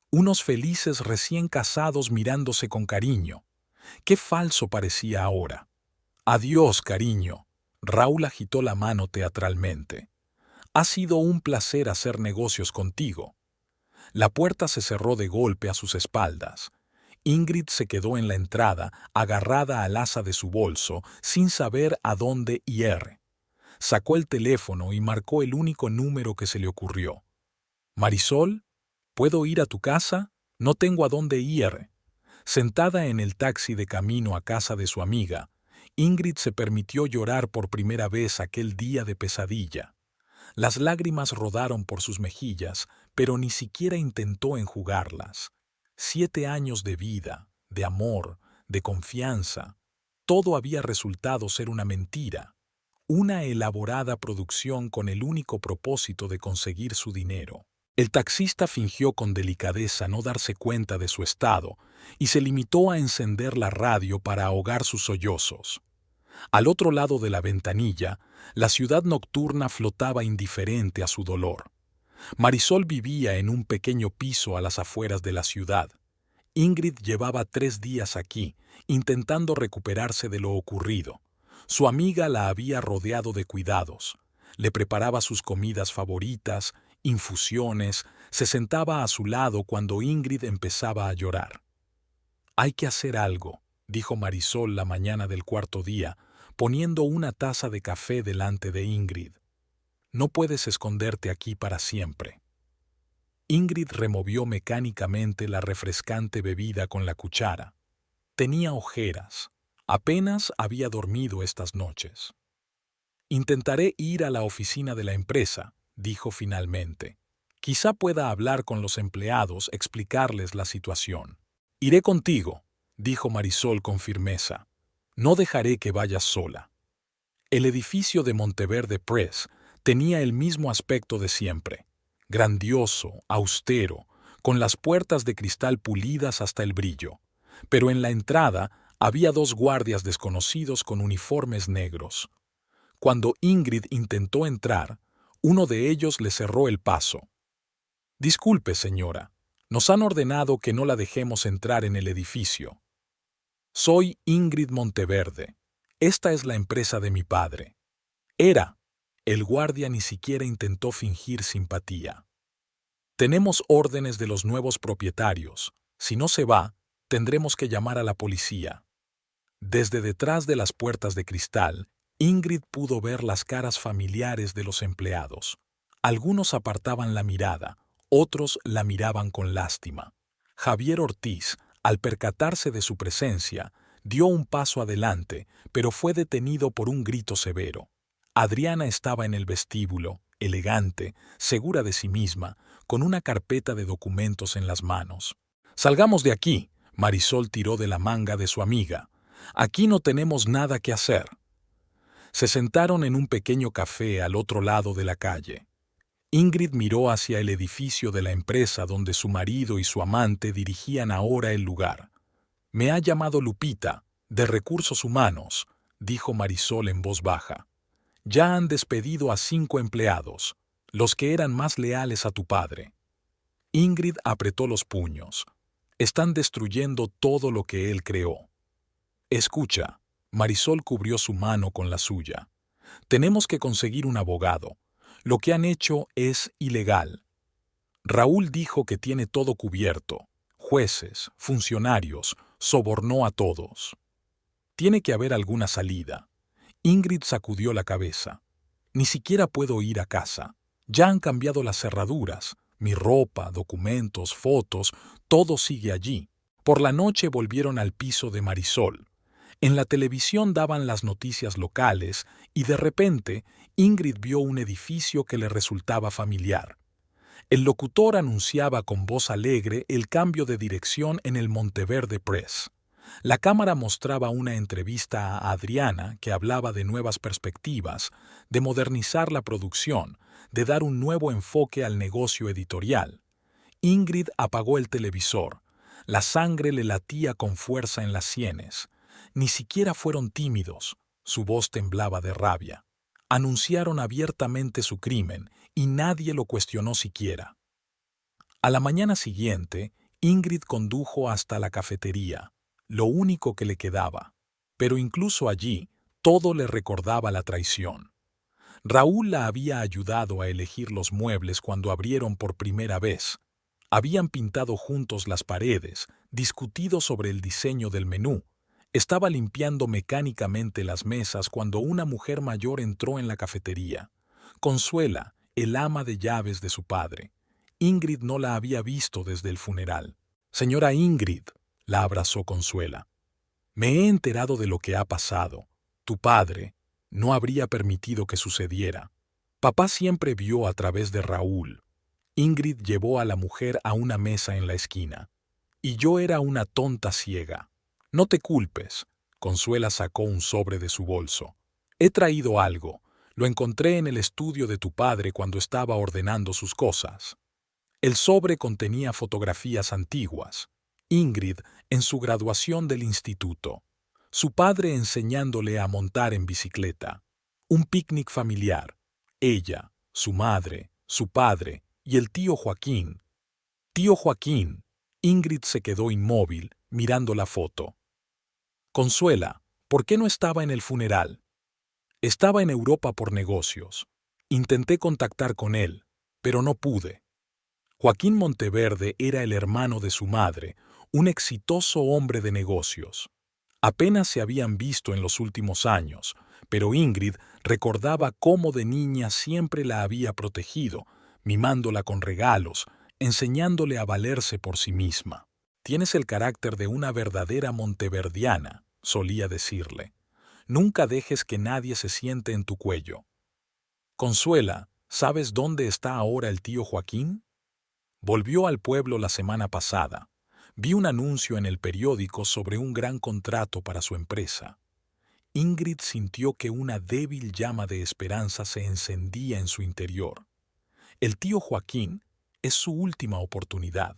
Unos felices recién casados mirándose con cariño. Qué falso parecía ahora. Adiós, cariño. Raúl agitó la mano teatralmente. Ha sido un placer hacer negocios contigo. La puerta se cerró de golpe a sus espaldas. Ingrid se quedó en la entrada, agarrada al asa de su bolso, sin saber a dónde ir. Sacó el teléfono y marcó el único número que se le ocurrió. «Marisol, ¿puedo ir a tu casa? No tengo a dónde ir». Sentada en el taxi de camino a casa de su amiga, Ingrid se permitió llorar por primera vez aquel día de pesadilla. Las lágrimas rodaron por sus mejillas, pero ni siquiera intentó enjugarlas. 7 años de vida, de amor, de confianza, todo había resultado ser una mentira, una elaborada producción con el único propósito de conseguir su dinero. El taxista fingió con delicadeza no darse cuenta de su estado y se limitó a encender la radio para ahogar sus sollozos. Al otro lado de la ventanilla, la ciudad nocturna flotaba indiferente a su dolor. Marisol vivía en un pequeño piso a las afueras de la ciudad. Ingrid llevaba 3 días aquí, intentando recuperarse de lo ocurrido. Su amiga la había rodeado de cuidados. Le preparaba sus comidas favoritas, infusiones, se sentaba a su lado cuando Ingrid empezaba a llorar. «Hay que hacer algo», dijo Marisol la mañana del 4.º día, poniendo una taza de café delante de Ingrid. «No puedes esconderte aquí para siempre». Ingrid removió mecánicamente la refrescante bebida con la cuchara. Tenía ojeras. Apenas había dormido estas noches. «Intentaré ir a la oficina de la empresa», dijo finalmente. «Quizá pueda hablar con los empleados, explicarles la situación». «Iré contigo», dijo Marisol con firmeza. «No dejaré que vayas sola». El edificio de Monteverde Press tenía el mismo aspecto de siempre. Grandioso, austero, con las puertas de cristal pulidas hasta el brillo. Pero en la entrada había 2 guardias desconocidos con uniformes negros. Cuando Ingrid intentó entrar, uno de ellos le cerró el paso. «Disculpe, señora, nos han ordenado que no la dejemos entrar en el edificio». «Soy Ingrid Monteverde. Esta es la empresa de mi padre». «Era». El guardia ni siquiera intentó fingir simpatía. «Tenemos órdenes de los nuevos propietarios. Si no se va, tendremos que llamar a la policía». Desde detrás de las puertas de cristal, Ingrid pudo ver las caras familiares de los empleados. Algunos apartaban la mirada, otros la miraban con lástima. Javier Ortiz, al percatarse de su presencia, dio un paso adelante, pero fue detenido por un grito severo. Adriana estaba en el vestíbulo, elegante, segura de sí misma, con una carpeta de documentos en las manos. «Salgamos de aquí», Marisol tiró de la manga de su amiga. «Aquí no tenemos nada que hacer». Se sentaron en un pequeño café al otro lado de la calle. Ingrid miró hacia el edificio de la empresa donde su marido y su amante dirigían ahora el lugar. «Me ha llamado Lupita, de Recursos Humanos», dijo Marisol en voz baja. «Ya han despedido a 5 empleados, los que eran más leales a tu padre». Ingrid apretó los puños. «Están destruyendo todo lo que él creó». «Escucha», Marisol cubrió su mano con la suya. «Tenemos que conseguir un abogado. Lo que han hecho es ilegal. Raúl dijo que tiene todo cubierto. Jueces, funcionarios, sobornó a todos. Tiene que haber alguna salida». Ingrid sacudió la cabeza. «Ni siquiera puedo ir a casa. Ya han cambiado las cerraduras. Mi ropa, documentos, fotos, todo sigue allí». Por la noche volvieron al piso de Marisol. En la televisión daban las noticias locales y de repente Ingrid vio un edificio que le resultaba familiar. El locutor anunciaba con voz alegre el cambio de dirección en el Monteverde Press. La cámara mostraba una entrevista a Adriana que hablaba de nuevas perspectivas, de modernizar la producción, de dar un nuevo enfoque al negocio editorial. Ingrid apagó el televisor. La sangre le latía con fuerza en las sienes. Ni siquiera fueron tímidos. Su voz temblaba de rabia. Anunciaron abiertamente su crimen y nadie lo cuestionó siquiera. A la mañana siguiente, Ingrid condujo hasta la cafetería, lo único que le quedaba. Pero incluso allí, todo le recordaba la traición. Raúl la había ayudado a elegir los muebles cuando abrieron por primera vez. Habían pintado juntos las paredes, discutido sobre el diseño del menú. Estaba limpiando mecánicamente las mesas cuando una mujer mayor entró en la cafetería. Consuela, el ama de llaves de su padre. Ingrid no la había visto desde el funeral. «Señora Ingrid», la abrazó Consuela. «Me he enterado de lo que ha pasado. Tu padre no habría permitido que sucediera. Papá siempre vio a través de Raúl». Ingrid llevó a la mujer a una mesa en la esquina. «Y yo era una tonta ciega. No te culpes». Consuela sacó un sobre de su bolso. «He traído algo. Lo encontré en el estudio de tu padre cuando estaba ordenando sus cosas». El sobre contenía fotografías antiguas. Ingrid en su graduación del instituto. Su padre enseñándole a montar en bicicleta. Un picnic familiar. Ella, su madre, su padre y el tío Joaquín. «Tío Joaquín». Ingrid se quedó inmóvil, mirando la foto. «Consuela, ¿por qué no estaba en el funeral?» «Estaba en Europa por negocios. Intenté contactar con él, pero no pude». Joaquín Monteverde era el hermano de su madre, un exitoso hombre de negocios. Apenas se habían visto en los últimos años, pero Ingrid recordaba cómo de niña siempre la había protegido, mimándola con regalos, enseñándole a valerse por sí misma. «Tienes el carácter de una verdadera monteverdiana», solía decirle. «Nunca dejes que nadie se siente en tu cuello». «Consuela, ¿sabes dónde está ahora el tío Joaquín?» «Volvió al pueblo la semana pasada. Vi un anuncio en el periódico sobre un gran contrato para su empresa». Ingrid sintió que una débil llama de esperanza se encendía en su interior. El tío Joaquín es su última oportunidad.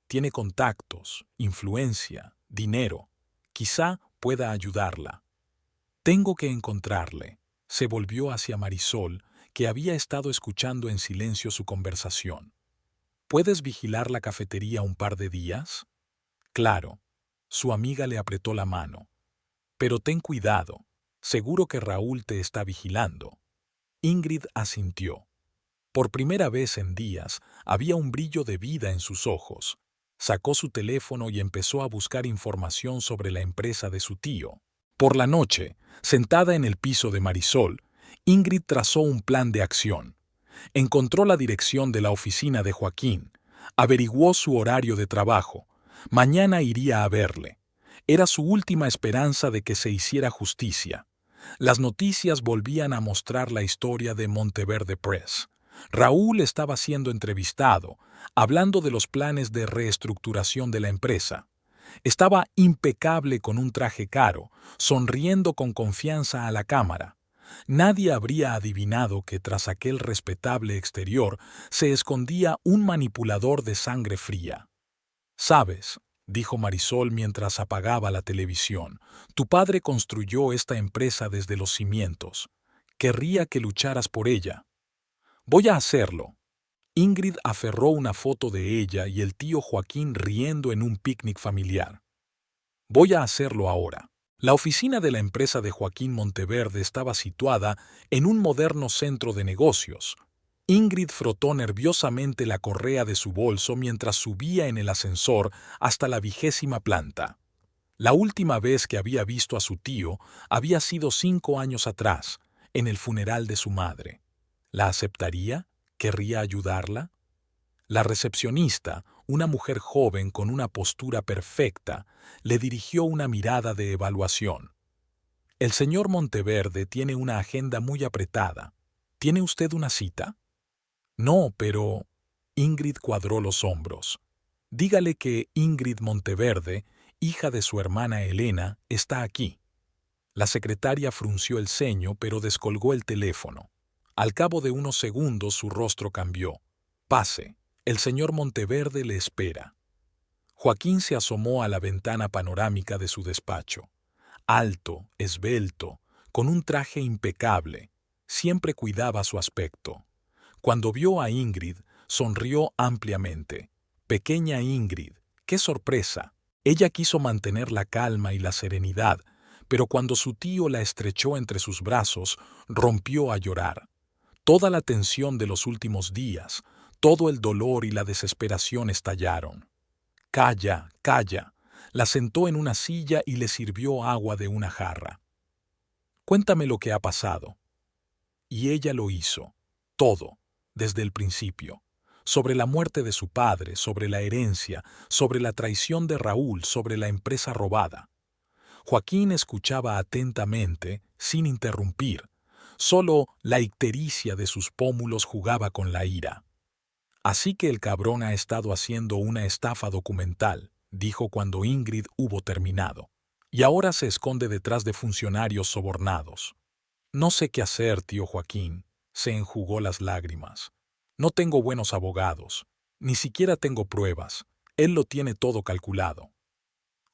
Tiene contactos, influencia, dinero. Quizá pueda ayudarla. «Tengo que encontrarle». Se volvió hacia Marisol, que había estado escuchando en silencio su conversación. «¿Puedes vigilar la cafetería un par de días?» «Claro». Su amiga le apretó la mano. «Pero ten cuidado. Seguro que Raúl te está vigilando». Ingrid asintió. Por primera vez en días había un brillo de vida en sus ojos. Sacó su teléfono y empezó a buscar información sobre la empresa de su tío. Por la noche, sentada en el piso de Marisol, Ingrid trazó un plan de acción. Encontró la dirección de la oficina de Joaquín. Averiguó su horario de trabajo. Mañana iría a verle. Era su última esperanza de que se hiciera justicia. Las noticias volvían a mostrar la historia de Monteverde Press. Raúl estaba siendo entrevistado, hablando de los planes de reestructuración de la empresa. Estaba impecable con un traje caro, sonriendo con confianza a la cámara. Nadie habría adivinado que tras aquel respetable exterior se escondía un manipulador de sangre fría. «¿Sabes?», dijo Marisol mientras apagaba la televisión, «tu padre construyó esta empresa desde los cimientos. Querría que lucharas por ella». «Voy a hacerlo». Ingrid aferró una foto de ella y el tío Joaquín riendo en un picnic familiar. «Voy a hacerlo ahora». La oficina de la empresa de Joaquín Monteverde estaba situada en un moderno centro de negocios. Ingrid frotó nerviosamente la correa de su bolso mientras subía en el ascensor hasta la 20ª planta. La última vez que había visto a su tío había sido 5 años atrás, en el funeral de su madre. ¿La aceptaría? ¿Querría ayudarla? La recepcionista, una mujer joven con una postura perfecta, le dirigió una mirada de evaluación. El señor Monteverde tiene una agenda muy apretada. ¿Tiene usted una cita? No, pero... Ingrid cuadró los hombros. Dígale que Ingrid Monteverde, hija de su hermana Elena, está aquí. La secretaria frunció el ceño, pero descolgó el teléfono. Al cabo de unos segundos su rostro cambió. Pase, el señor Monteverde le espera. Joaquín se asomó a la ventana panorámica de su despacho. Alto, esbelto, con un traje impecable, siempre cuidaba su aspecto. Cuando vio a Ingrid, sonrió ampliamente. Pequeña Ingrid, qué sorpresa. Ella quiso mantener la calma y la serenidad, pero cuando su tío la estrechó entre sus brazos, rompió a llorar. Toda la tensión de los últimos días, todo el dolor y la desesperación estallaron. Calla, calla. La sentó en una silla y le sirvió agua de una jarra. Cuéntame lo que ha pasado. Y ella lo hizo. Todo, desde el principio. Sobre la muerte de su padre, sobre la herencia, sobre la traición de Raúl, sobre la empresa robada. Joaquín escuchaba atentamente, sin interrumpir. Solo la ictericia de sus pómulos jugaba con la ira. Así que el cabrón ha estado haciendo una estafa documental, dijo cuando Ingrid hubo terminado. Y ahora se esconde detrás de funcionarios sobornados. No sé qué hacer, tío Joaquín, se enjugó las lágrimas. No tengo buenos abogados, ni siquiera tengo pruebas. Él lo tiene todo calculado.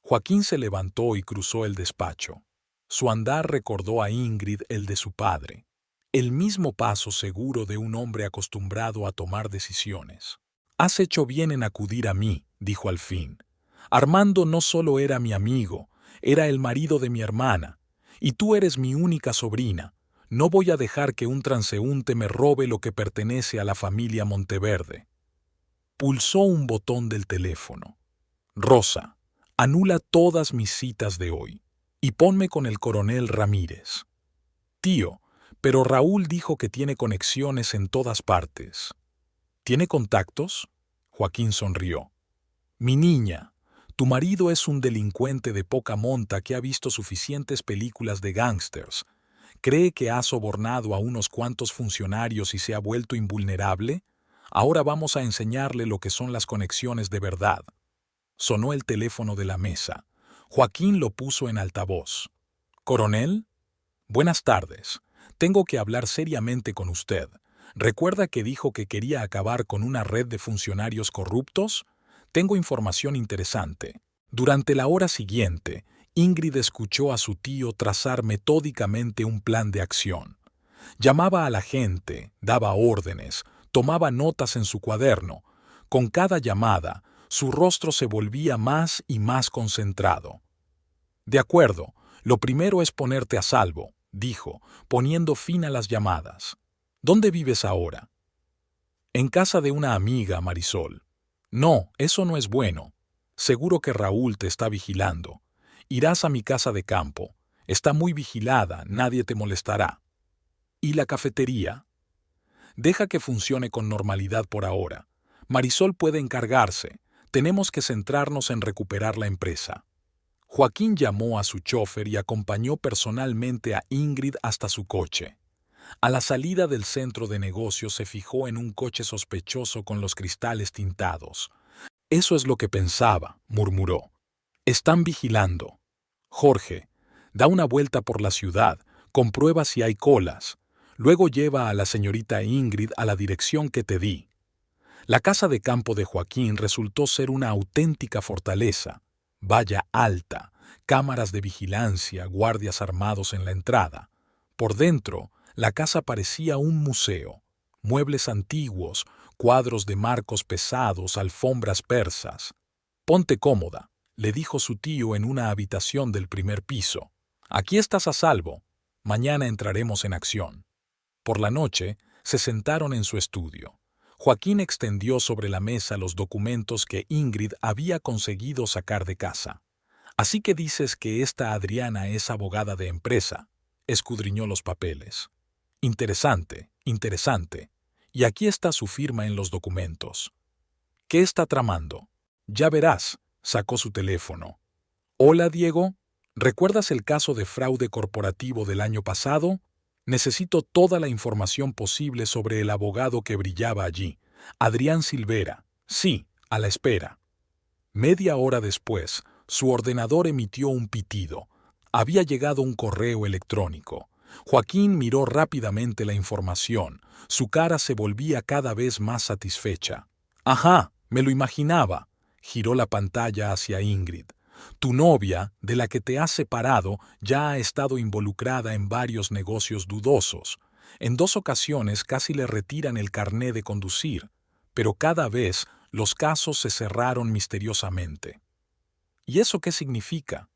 Joaquín se levantó y cruzó el despacho. Su andar recordó a Ingrid el de su padre. El mismo paso seguro de un hombre acostumbrado a tomar decisiones. Has hecho bien en acudir a mí, dijo al fin. Armando no solo era mi amigo, era el marido de mi hermana, y tú eres mi única sobrina. No voy a dejar que un transeúnte me robe lo que pertenece a la familia Monteverde. Pulsó un botón del teléfono. Rosa, anula todas mis citas de hoy y ponme con el coronel Ramírez. Tío, pero Raúl dijo que tiene conexiones en todas partes. ¿Tiene contactos? Joaquín sonrió. Mi niña, tu marido es un delincuente de poca monta que ha visto suficientes películas de gángsters. ¿Cree que ha sobornado a unos cuantos funcionarios y se ha vuelto invulnerable? Ahora vamos a enseñarle lo que son las conexiones de verdad. Sonó el teléfono de la mesa. Joaquín lo puso en altavoz. «Coronel, buenas tardes. Tengo que hablar seriamente con usted. ¿Recuerda que dijo que quería acabar con una red de funcionarios corruptos? Tengo información interesante». Durante la hora siguiente, Ingrid escuchó a su tío trazar metódicamente un plan de acción. Llamaba a la gente, daba órdenes, tomaba notas en su cuaderno. Con cada llamada, su rostro se volvía más y más concentrado. «De acuerdo, lo primero es ponerte a salvo», dijo, poniendo fin a las llamadas. «¿Dónde vives ahora?» «En casa de una amiga, Marisol». «No, eso no es bueno. Seguro que Raúl te está vigilando. Irás a mi casa de campo. Está muy vigilada, nadie te molestará». «¿Y la cafetería?» «Deja que funcione con normalidad por ahora. Marisol puede encargarse. Tenemos que centrarnos en recuperar la empresa». Joaquín llamó a su chofer y acompañó personalmente a Ingrid hasta su coche. A la salida del centro de negocios se fijó en un coche sospechoso con los cristales tintados. «Eso es lo que pensaba», murmuró. «Están vigilando. Jorge, da una vuelta por la ciudad, comprueba si hay colas. Luego lleva a la señorita Ingrid a la dirección que te di». La casa de campo de Joaquín resultó ser una auténtica fortaleza. Valla alta, cámaras de vigilancia, guardias armados en la entrada. Por dentro, la casa parecía un museo. Muebles antiguos, cuadros de marcos pesados, alfombras persas. «Ponte cómoda», le dijo su tío en una habitación del primer piso. «Aquí estás a salvo. Mañana entraremos en acción». Por la noche, se sentaron en su estudio. Joaquín extendió sobre la mesa los documentos que Ingrid había conseguido sacar de casa. «Así que dices que esta Adriana es abogada de empresa», escudriñó los papeles. «Interesante, interesante. Y aquí está su firma en los documentos. ¿Qué está tramando?» «Ya verás», sacó su teléfono. «Hola, Diego». ¿Recuerdas el caso de fraude corporativo del año pasado? Necesito toda la información posible sobre el abogado que brillaba allí, Adrián Silvera. Sí, a la espera. Media hora después, su ordenador emitió un pitido. Había llegado un correo electrónico. Joaquín miró rápidamente la información. Su cara se volvía cada vez más satisfecha. Ajá, me lo imaginaba. Giró la pantalla hacia Ingrid. Tu novia, de la que te has separado, ya ha estado involucrada en varios negocios dudosos. En 2 ocasiones casi le retiran el carné de conducir, pero cada vez los casos se cerraron misteriosamente. ¿Y eso qué significa?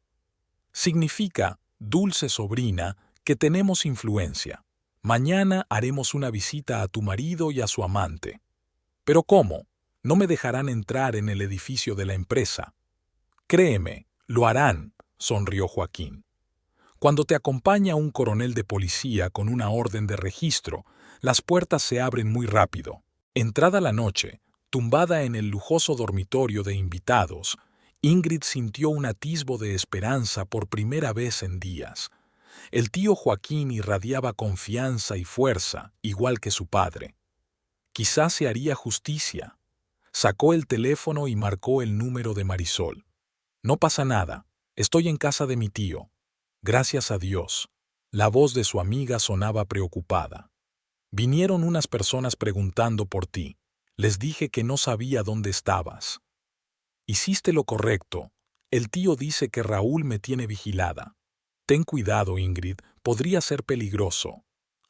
Significa, dulce sobrina, que tenemos influencia. Mañana haremos una visita a tu marido y a su amante. ¿Pero cómo? No me dejarán entrar en el edificio de la empresa. Créeme, lo harán, sonrió Joaquín. Cuando te acompaña un coronel de policía con una orden de registro, las puertas se abren muy rápido. Entrada la noche, tumbada en el lujoso dormitorio de invitados, Ingrid sintió un atisbo de esperanza por primera vez en días. El tío Joaquín irradiaba confianza y fuerza, igual que su padre. Quizás se haría justicia. Sacó el teléfono y marcó el número de Marisol. No pasa nada, estoy en casa de mi tío. Gracias a Dios. La voz de su amiga sonaba preocupada. Vinieron unas personas preguntando por ti. Les dije que no sabía dónde estabas. Hiciste lo correcto. El tío dice que Raúl me tiene vigilada. Ten cuidado, Ingrid, podría ser peligroso.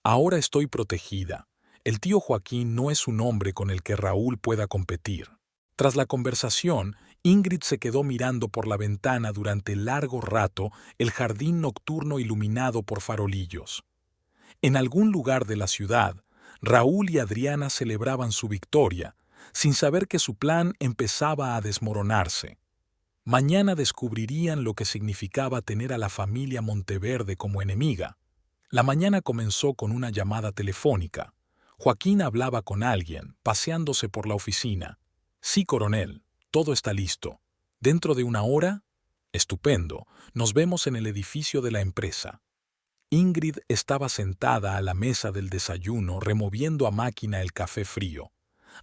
Ahora estoy protegida. El tío Joaquín no es un hombre con el que Raúl pueda competir. Tras la conversación, Ingrid se quedó mirando por la ventana durante largo rato el jardín nocturno iluminado por farolillos. En algún lugar de la ciudad, Raúl y Adriana celebraban su victoria, sin saber que su plan empezaba a desmoronarse. Mañana descubrirían lo que significaba tener a la familia Monteverde como enemiga. La mañana comenzó con una llamada telefónica. Joaquín hablaba con alguien, paseándose por la oficina. Sí, coronel, todo está listo. ¿Dentro de 1 hora? Estupendo, nos vemos en el edificio de la empresa. Ingrid estaba sentada a la mesa del desayuno removiendo a máquina el café frío.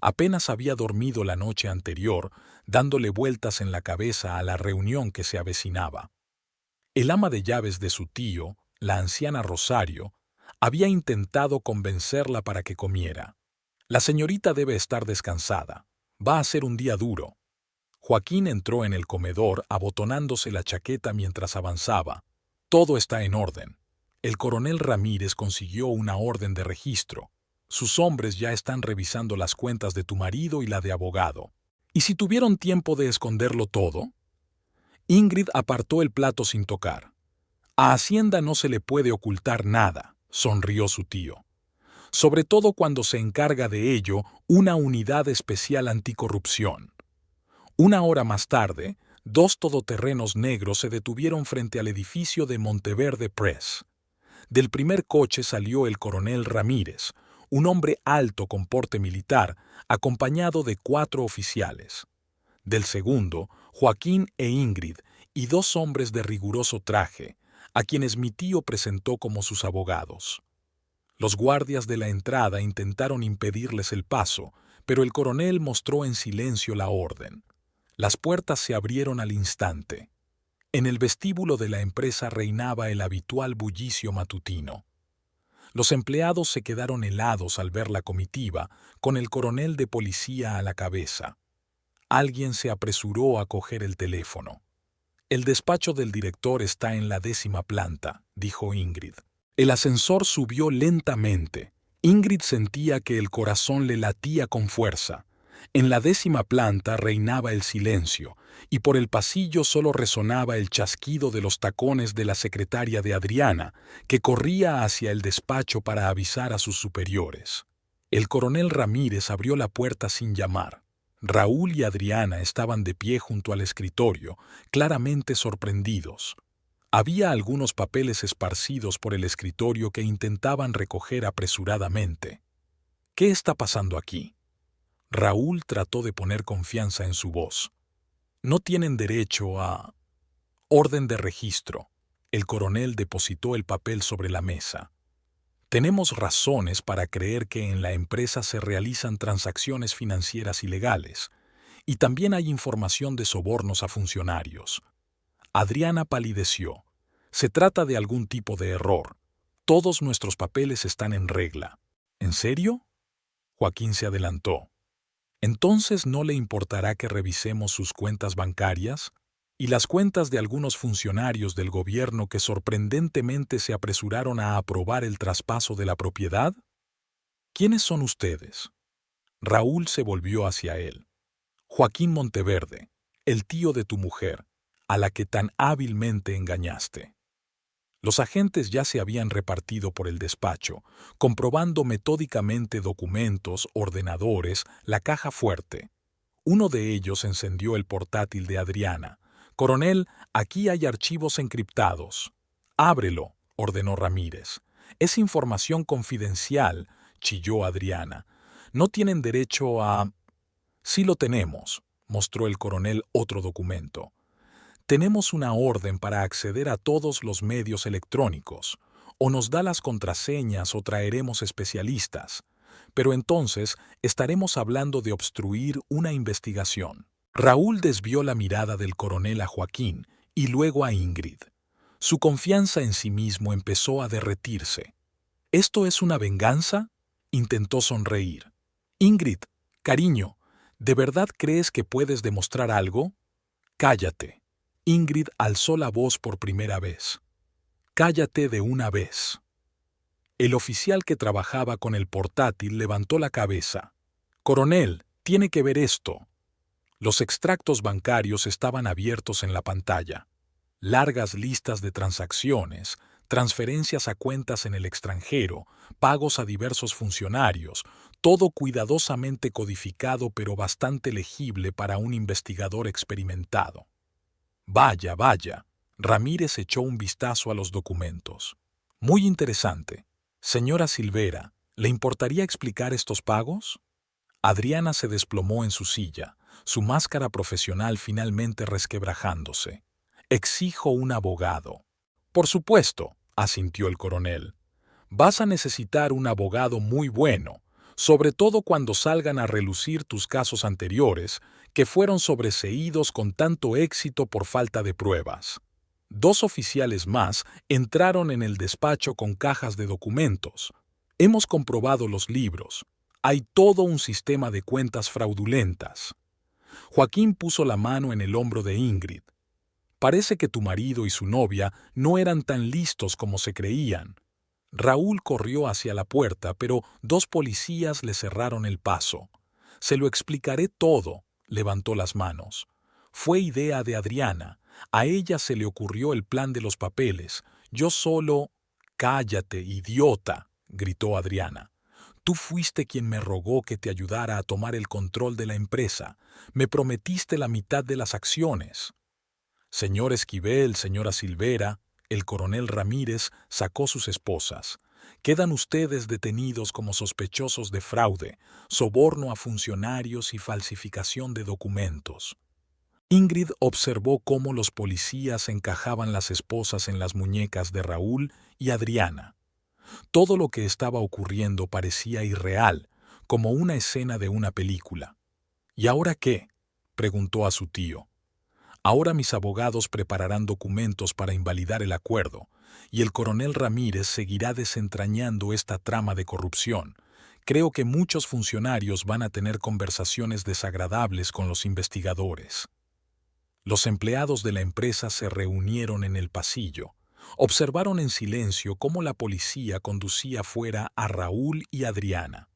Apenas había dormido la noche anterior, dándole vueltas en la cabeza a la reunión que se avecinaba. El ama de llaves de su tío, la anciana Rosario, había intentado convencerla para que comiera. La señorita debe estar descansada. Va a ser un día duro. Joaquín entró en el comedor abotonándose la chaqueta mientras avanzaba. Todo está en orden. El coronel Ramírez consiguió una orden de registro. Sus hombres ya están revisando las cuentas de tu marido y la de abogado. ¿Y si tuvieron tiempo de esconderlo todo? Ingrid apartó el plato sin tocar. A Hacienda no se le puede ocultar nada, sonrió su tío. Sobre todo cuando se encarga de ello una unidad especial anticorrupción. 1 hora más tarde, 2 todoterrenos negros se detuvieron frente al edificio de Monteverde Press. Del primer coche salió el coronel Ramírez, un hombre alto con porte militar, acompañado de 4 oficiales. Del segundo, Joaquín e Ingrid, y 2 hombres de riguroso traje, a quienes mi tío presentó como sus abogados. Los guardias de la entrada intentaron impedirles el paso, pero el coronel mostró en silencio la orden. Las puertas se abrieron al instante. En el vestíbulo de la empresa reinaba el habitual bullicio matutino. Los empleados se quedaron helados al ver la comitiva, con el coronel de policía a la cabeza. Alguien se apresuró a coger el teléfono. El despacho del director está en la 10ª planta, dijo Ingrid. El ascensor subió lentamente. Ingrid sentía que el corazón le latía con fuerza. En la 10ª planta reinaba el silencio, y por el pasillo solo resonaba el chasquido de los tacones de la secretaria de Adriana, que corría hacia el despacho para avisar a sus superiores. El coronel Ramírez abrió la puerta sin llamar. Raúl y Adriana estaban de pie junto al escritorio, claramente sorprendidos. Había algunos papeles esparcidos por el escritorio que intentaban recoger apresuradamente. ¿Qué está pasando aquí? Raúl trató de poner confianza en su voz. No tienen derecho a... Orden de registro, El coronel depositó el papel sobre la mesa. Tenemos razones para creer que en la empresa se realizan transacciones financieras ilegales, y también hay información de sobornos a funcionarios. Adriana palideció. Se trata de algún tipo de error. Todos nuestros papeles están en regla. ¿En serio? Joaquín se adelantó. ¿Entonces no le importará que revisemos sus cuentas bancarias y las cuentas de algunos funcionarios del gobierno que sorprendentemente se apresuraron a aprobar el traspaso de la propiedad? ¿Quiénes son ustedes? Raúl se volvió hacia él. Joaquín Monteverde, el tío de tu mujer, a la que tan hábilmente engañaste. Los agentes ya se habían repartido por el despacho, comprobando metódicamente documentos, ordenadores, la caja fuerte. Uno de ellos encendió el portátil de Adriana. «Coronel, aquí hay archivos encriptados». «Ábrelo», ordenó Ramírez. «Es información confidencial», chilló Adriana. «No tienen derecho a...» «Sí lo tenemos», mostró el coronel otro documento. «Tenemos una orden para acceder a todos los medios electrónicos. O nos da las contraseñas o traeremos especialistas. Pero entonces estaremos hablando de obstruir una investigación». Raúl desvió la mirada del coronel a Joaquín y luego a Ingrid. Su confianza en sí mismo empezó a derretirse. «¿Esto es una venganza?», intentó sonreír. «Ingrid, cariño, ¿de verdad crees que puedes demostrar algo?» «Cállate». Ingrid alzó la voz por primera vez. «Cállate de una vez». El oficial que trabajaba con el portátil levantó la cabeza. «Coronel, tiene que ver esto». Los extractos bancarios estaban abiertos en la pantalla. Largas listas de transacciones, transferencias a cuentas en el extranjero, pagos a diversos funcionarios, todo cuidadosamente codificado pero bastante legible para un investigador experimentado. «Vaya, vaya». Ramírez echó un vistazo a los documentos. «Muy interesante. Señora Silvera, ¿le importaría explicar estos pagos?» Adriana se desplomó en su silla, su máscara profesional finalmente resquebrajándose. «Exijo un abogado». «Por supuesto», asintió el coronel. «Vas a necesitar un abogado muy bueno, sobre todo cuando salgan a relucir tus casos anteriores, que fueron sobreseídos con tanto éxito por falta de pruebas». Dos oficiales más entraron en el despacho con cajas de documentos. «Hemos comprobado los libros. Hay todo un sistema de cuentas fraudulentas». Joaquín puso la mano en el hombro de Ingrid. «Parece que tu marido y su novia no eran tan listos como se creían». Raúl corrió hacia la puerta, pero dos policías le cerraron el paso. «Se lo explicaré todo», levantó las manos. «Fue idea de Adriana. A ella se le ocurrió el plan de los papeles. Yo solo...» «Cállate, idiota», gritó Adriana. «Tú fuiste quien me rogó que te ayudara a tomar el control de la empresa. Me prometiste la mitad de las acciones». «Señor Esquivel, señora Silvera», el coronel Ramírez sacó sus esposas. «Quedan ustedes detenidos como sospechosos de fraude, soborno a funcionarios y falsificación de documentos». Ingrid observó cómo los policías encajaban las esposas en las muñecas de Raúl y Adriana. Todo lo que estaba ocurriendo parecía irreal, como una escena de una película. «¿Y ahora qué?», preguntó a su tío. «Ahora mis abogados prepararán documentos para invalidar el acuerdo, y el coronel Ramírez seguirá desentrañando esta trama de corrupción. Creo que muchos funcionarios van a tener conversaciones desagradables con los investigadores». Los empleados de la empresa se reunieron en el pasillo. Observaron en silencio cómo la policía conducía fuera a Raúl y Adriana.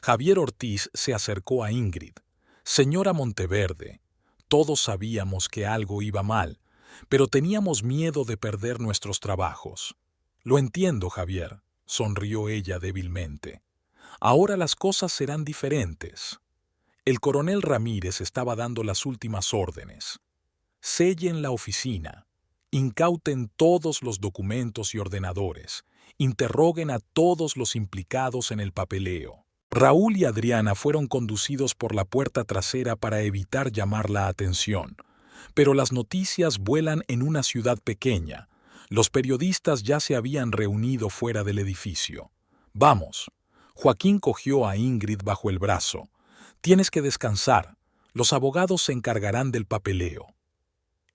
Javier Ortiz se acercó a Ingrid. «Señora Monteverde, todos sabíamos que algo iba mal, pero teníamos miedo de perder nuestros trabajos». «Lo entiendo, Javier», sonrió ella débilmente. «Ahora las cosas serán diferentes». El coronel Ramírez estaba dando las últimas órdenes. «Sellen la oficina. Incauten todos los documentos y ordenadores. Interroguen a todos los implicados en el papeleo». Raúl y Adriana fueron conducidos por la puerta trasera para evitar llamar la atención. Pero las noticias vuelan en una ciudad pequeña. Los periodistas ya se habían reunido fuera del edificio. Vamos. Joaquín cogió a Ingrid bajo el brazo. Tienes que descansar. Los abogados se encargarán del papeleo.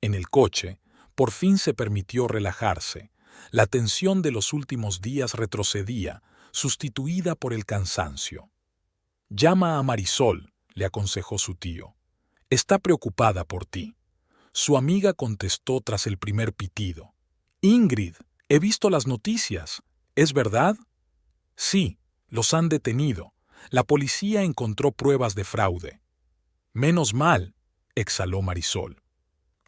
En el coche, por fin se permitió relajarse. La tensión de los últimos días retrocedía, sustituida por el cansancio. Llama a Marisol, le aconsejó su tío. Está preocupada por ti. Su amiga contestó tras el primer pitido. Ingrid, he visto las noticias. ¿Es verdad? Sí, los han detenido. La policía encontró pruebas de fraude. Menos mal, exhaló Marisol.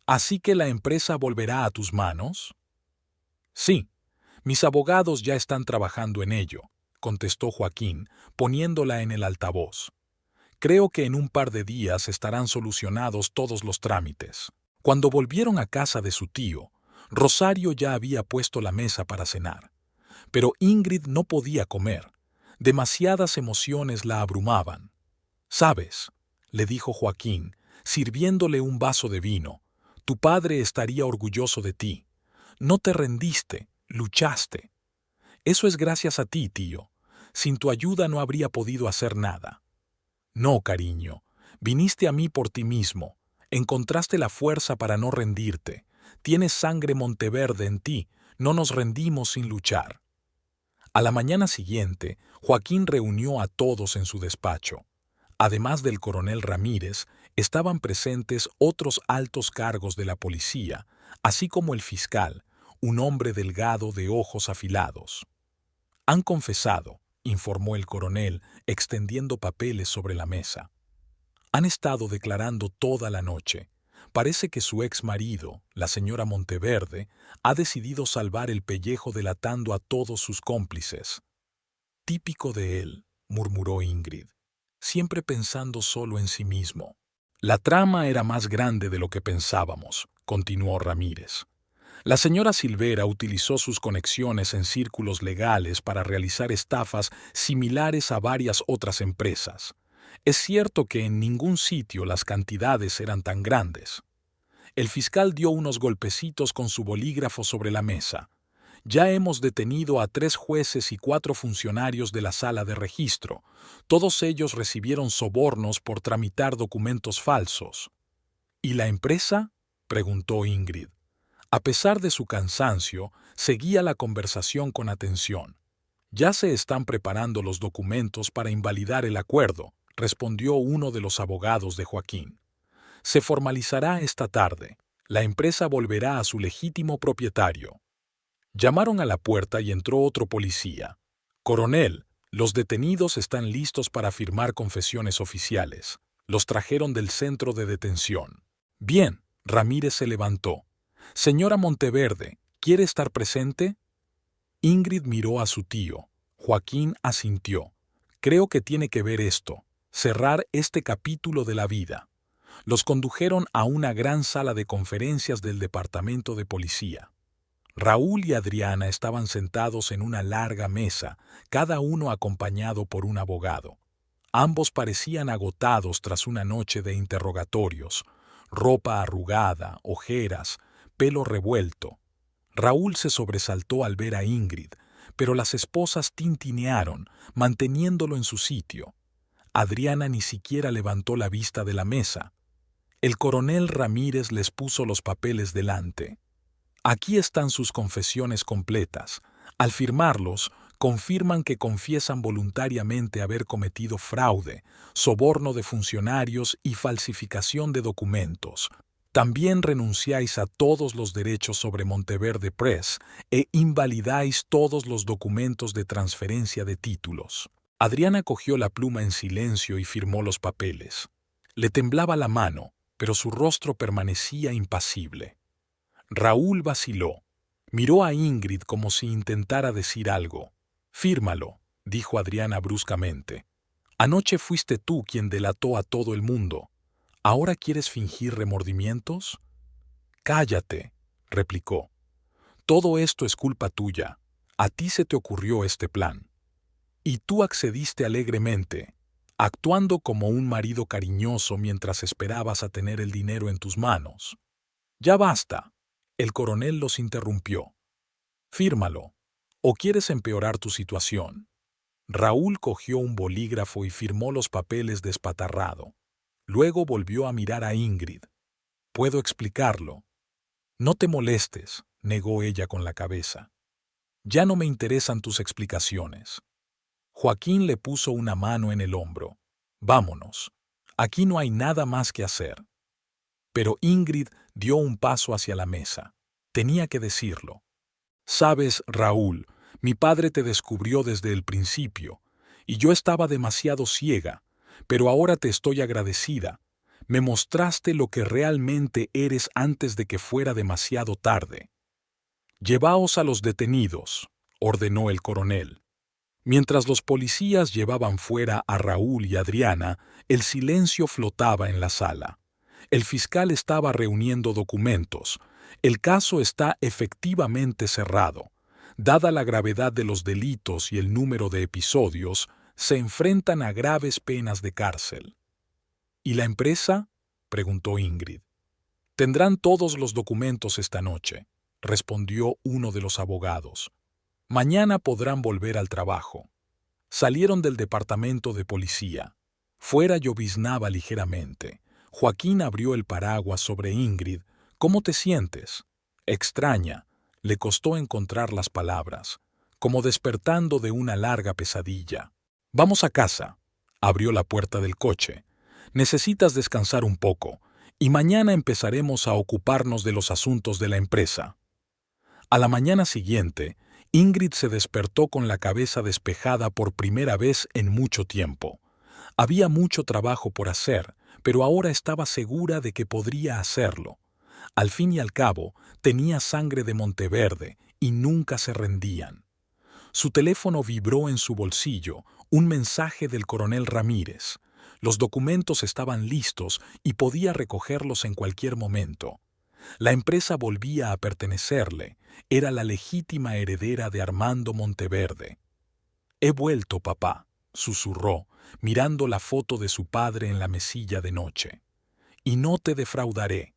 ¿Así que la empresa volverá a tus manos? Sí, mis abogados ya están trabajando en ello, contestó Joaquín, poniéndola en el altavoz. Creo que en un par de días estarán solucionados todos los trámites. Cuando volvieron a casa de su tío, Rosario ya había puesto la mesa para cenar. Pero Ingrid no podía comer. Demasiadas emociones la abrumaban. «¿Sabes?», le dijo Joaquín, sirviéndole un vaso de vino. «Tu padre estaría orgulloso de ti. No te rendiste, luchaste. Eso es gracias a ti, tío. Sin tu ayuda no habría podido hacer nada». «No, cariño. Viniste a mí por ti mismo. Encontraste la fuerza para no rendirte. Tienes sangre Monteverde en ti. No nos rendimos sin luchar». A la mañana siguiente, Joaquín reunió a todos en su despacho. Además del coronel Ramírez, estaban presentes otros altos cargos de la policía, así como el fiscal, un hombre delgado de ojos afilados. «Han confesado», informó el coronel, extendiendo papeles sobre la mesa. «Han estado declarando toda la noche. Parece que su ex marido, la señora Monteverde, ha decidido salvar el pellejo delatando a todos sus cómplices». «Típico de él», murmuró Ingrid, siempre pensando solo en sí mismo. «La trama era más grande de lo que pensábamos», continuó Ramírez. «La señora Silvera utilizó sus conexiones en círculos legales para realizar estafas similares a varias otras empresas. Es cierto que en ningún sitio las cantidades eran tan grandes». El fiscal dio unos golpecitos con su bolígrafo sobre la mesa. «Ya hemos detenido a 3 jueces y 4 funcionarios de la sala de registro. Todos ellos recibieron sobornos por tramitar documentos falsos». «¿Y la empresa?», preguntó Ingrid. A pesar de su cansancio, seguía la conversación con atención. «Ya se están preparando los documentos para invalidar el acuerdo», respondió uno de los abogados de Joaquín. «Se formalizará esta tarde. La empresa volverá a su legítimo propietario». Llamaron a la puerta y entró otro policía. «Coronel, los detenidos están listos para firmar confesiones oficiales. Los trajeron del centro de detención». «Bien», Ramírez se levantó. «Señora Monteverde, ¿quiere estar presente?». Ingrid miró a su tío. Joaquín asintió. «Creo que tiene que ver esto. Cerrar este capítulo de la vida». Los condujeron a una gran sala de conferencias del departamento de policía. Raúl y Adriana estaban sentados en una larga mesa, cada uno acompañado por un abogado. Ambos parecían agotados tras una noche de interrogatorios, ropa arrugada, ojeras, pelo revuelto. Raúl se sobresaltó al ver a Ingrid, pero las esposas tintinearon, manteniéndolo en su sitio. Adriana ni siquiera levantó la vista de la mesa. El coronel Ramírez les puso los papeles delante. «Aquí están sus confesiones completas. Al firmarlos, confirman que confiesan voluntariamente haber cometido fraude, soborno de funcionarios y falsificación de documentos. También renunciáis a todos los derechos sobre Monteverde Press e invalidáis todos los documentos de transferencia de títulos». Adriana cogió la pluma en silencio y firmó los papeles. Le temblaba la mano, pero su rostro permanecía impasible. Raúl vaciló. Miró a Ingrid como si intentara decir algo. «Fírmalo», dijo Adriana bruscamente. «Anoche fuiste tú quien delató a todo el mundo. ¿Ahora quieres fingir remordimientos?». «Cállate», replicó. «Todo esto es culpa tuya. A ti se te ocurrió este plan. Y tú accediste alegremente, actuando como un marido cariñoso mientras esperabas a tener el dinero en tus manos». «Ya basta», el coronel los interrumpió. Fírmalo. ¿O quieres empeorar tu situación? Raúl cogió un bolígrafo y firmó los papeles despatarrado. Luego volvió a mirar a Ingrid. «Puedo explicarlo». «No te molestes», negó ella con la cabeza. «Ya no me interesan tus explicaciones». Joaquín le puso una mano en el hombro. «Vámonos. Aquí no hay nada más que hacer». Pero Ingrid dio un paso hacia la mesa. Tenía que decirlo. «Sabes, Raúl, mi padre te descubrió desde el principio, y yo estaba demasiado ciega, pero ahora te estoy agradecida. Me mostraste lo que realmente eres antes de que fuera demasiado tarde». «Llevaos a los detenidos», ordenó el coronel. Mientras los policías llevaban fuera a Raúl y Adriana, el silencio flotaba en la sala. El fiscal estaba reuniendo documentos. El caso está efectivamente cerrado. Dada la gravedad de los delitos y el número de episodios, se enfrentan a graves penas de cárcel. ¿Y la empresa?, preguntó Ingrid. «Tendrán todos los documentos esta noche», respondió uno de los abogados. «Mañana podrán volver al trabajo». Salieron del departamento de policía. Fuera lloviznaba ligeramente. Joaquín abrió el paraguas sobre Ingrid. «¿Cómo te sientes?» «Extraña». Le costó encontrar las palabras. «Como despertando de una larga pesadilla». «Vamos a casa». Abrió la puerta del coche. «Necesitas descansar un poco, y mañana empezaremos a ocuparnos de los asuntos de la empresa». A la mañana siguiente, Ingrid se despertó con la cabeza despejada por primera vez en mucho tiempo. Había mucho trabajo por hacer, pero ahora estaba segura de que podría hacerlo. Al fin y al cabo, tenía sangre de Monteverde y nunca se rendían. Su teléfono vibró en su bolsillo, un mensaje del coronel Ramírez. Los documentos estaban listos y podía recogerlos en cualquier momento. La empresa volvía a pertenecerle, era la legítima heredera de Armando Monteverde. «He vuelto, papá», susurró, mirando la foto de su padre en la mesilla de noche. «Y no te defraudaré.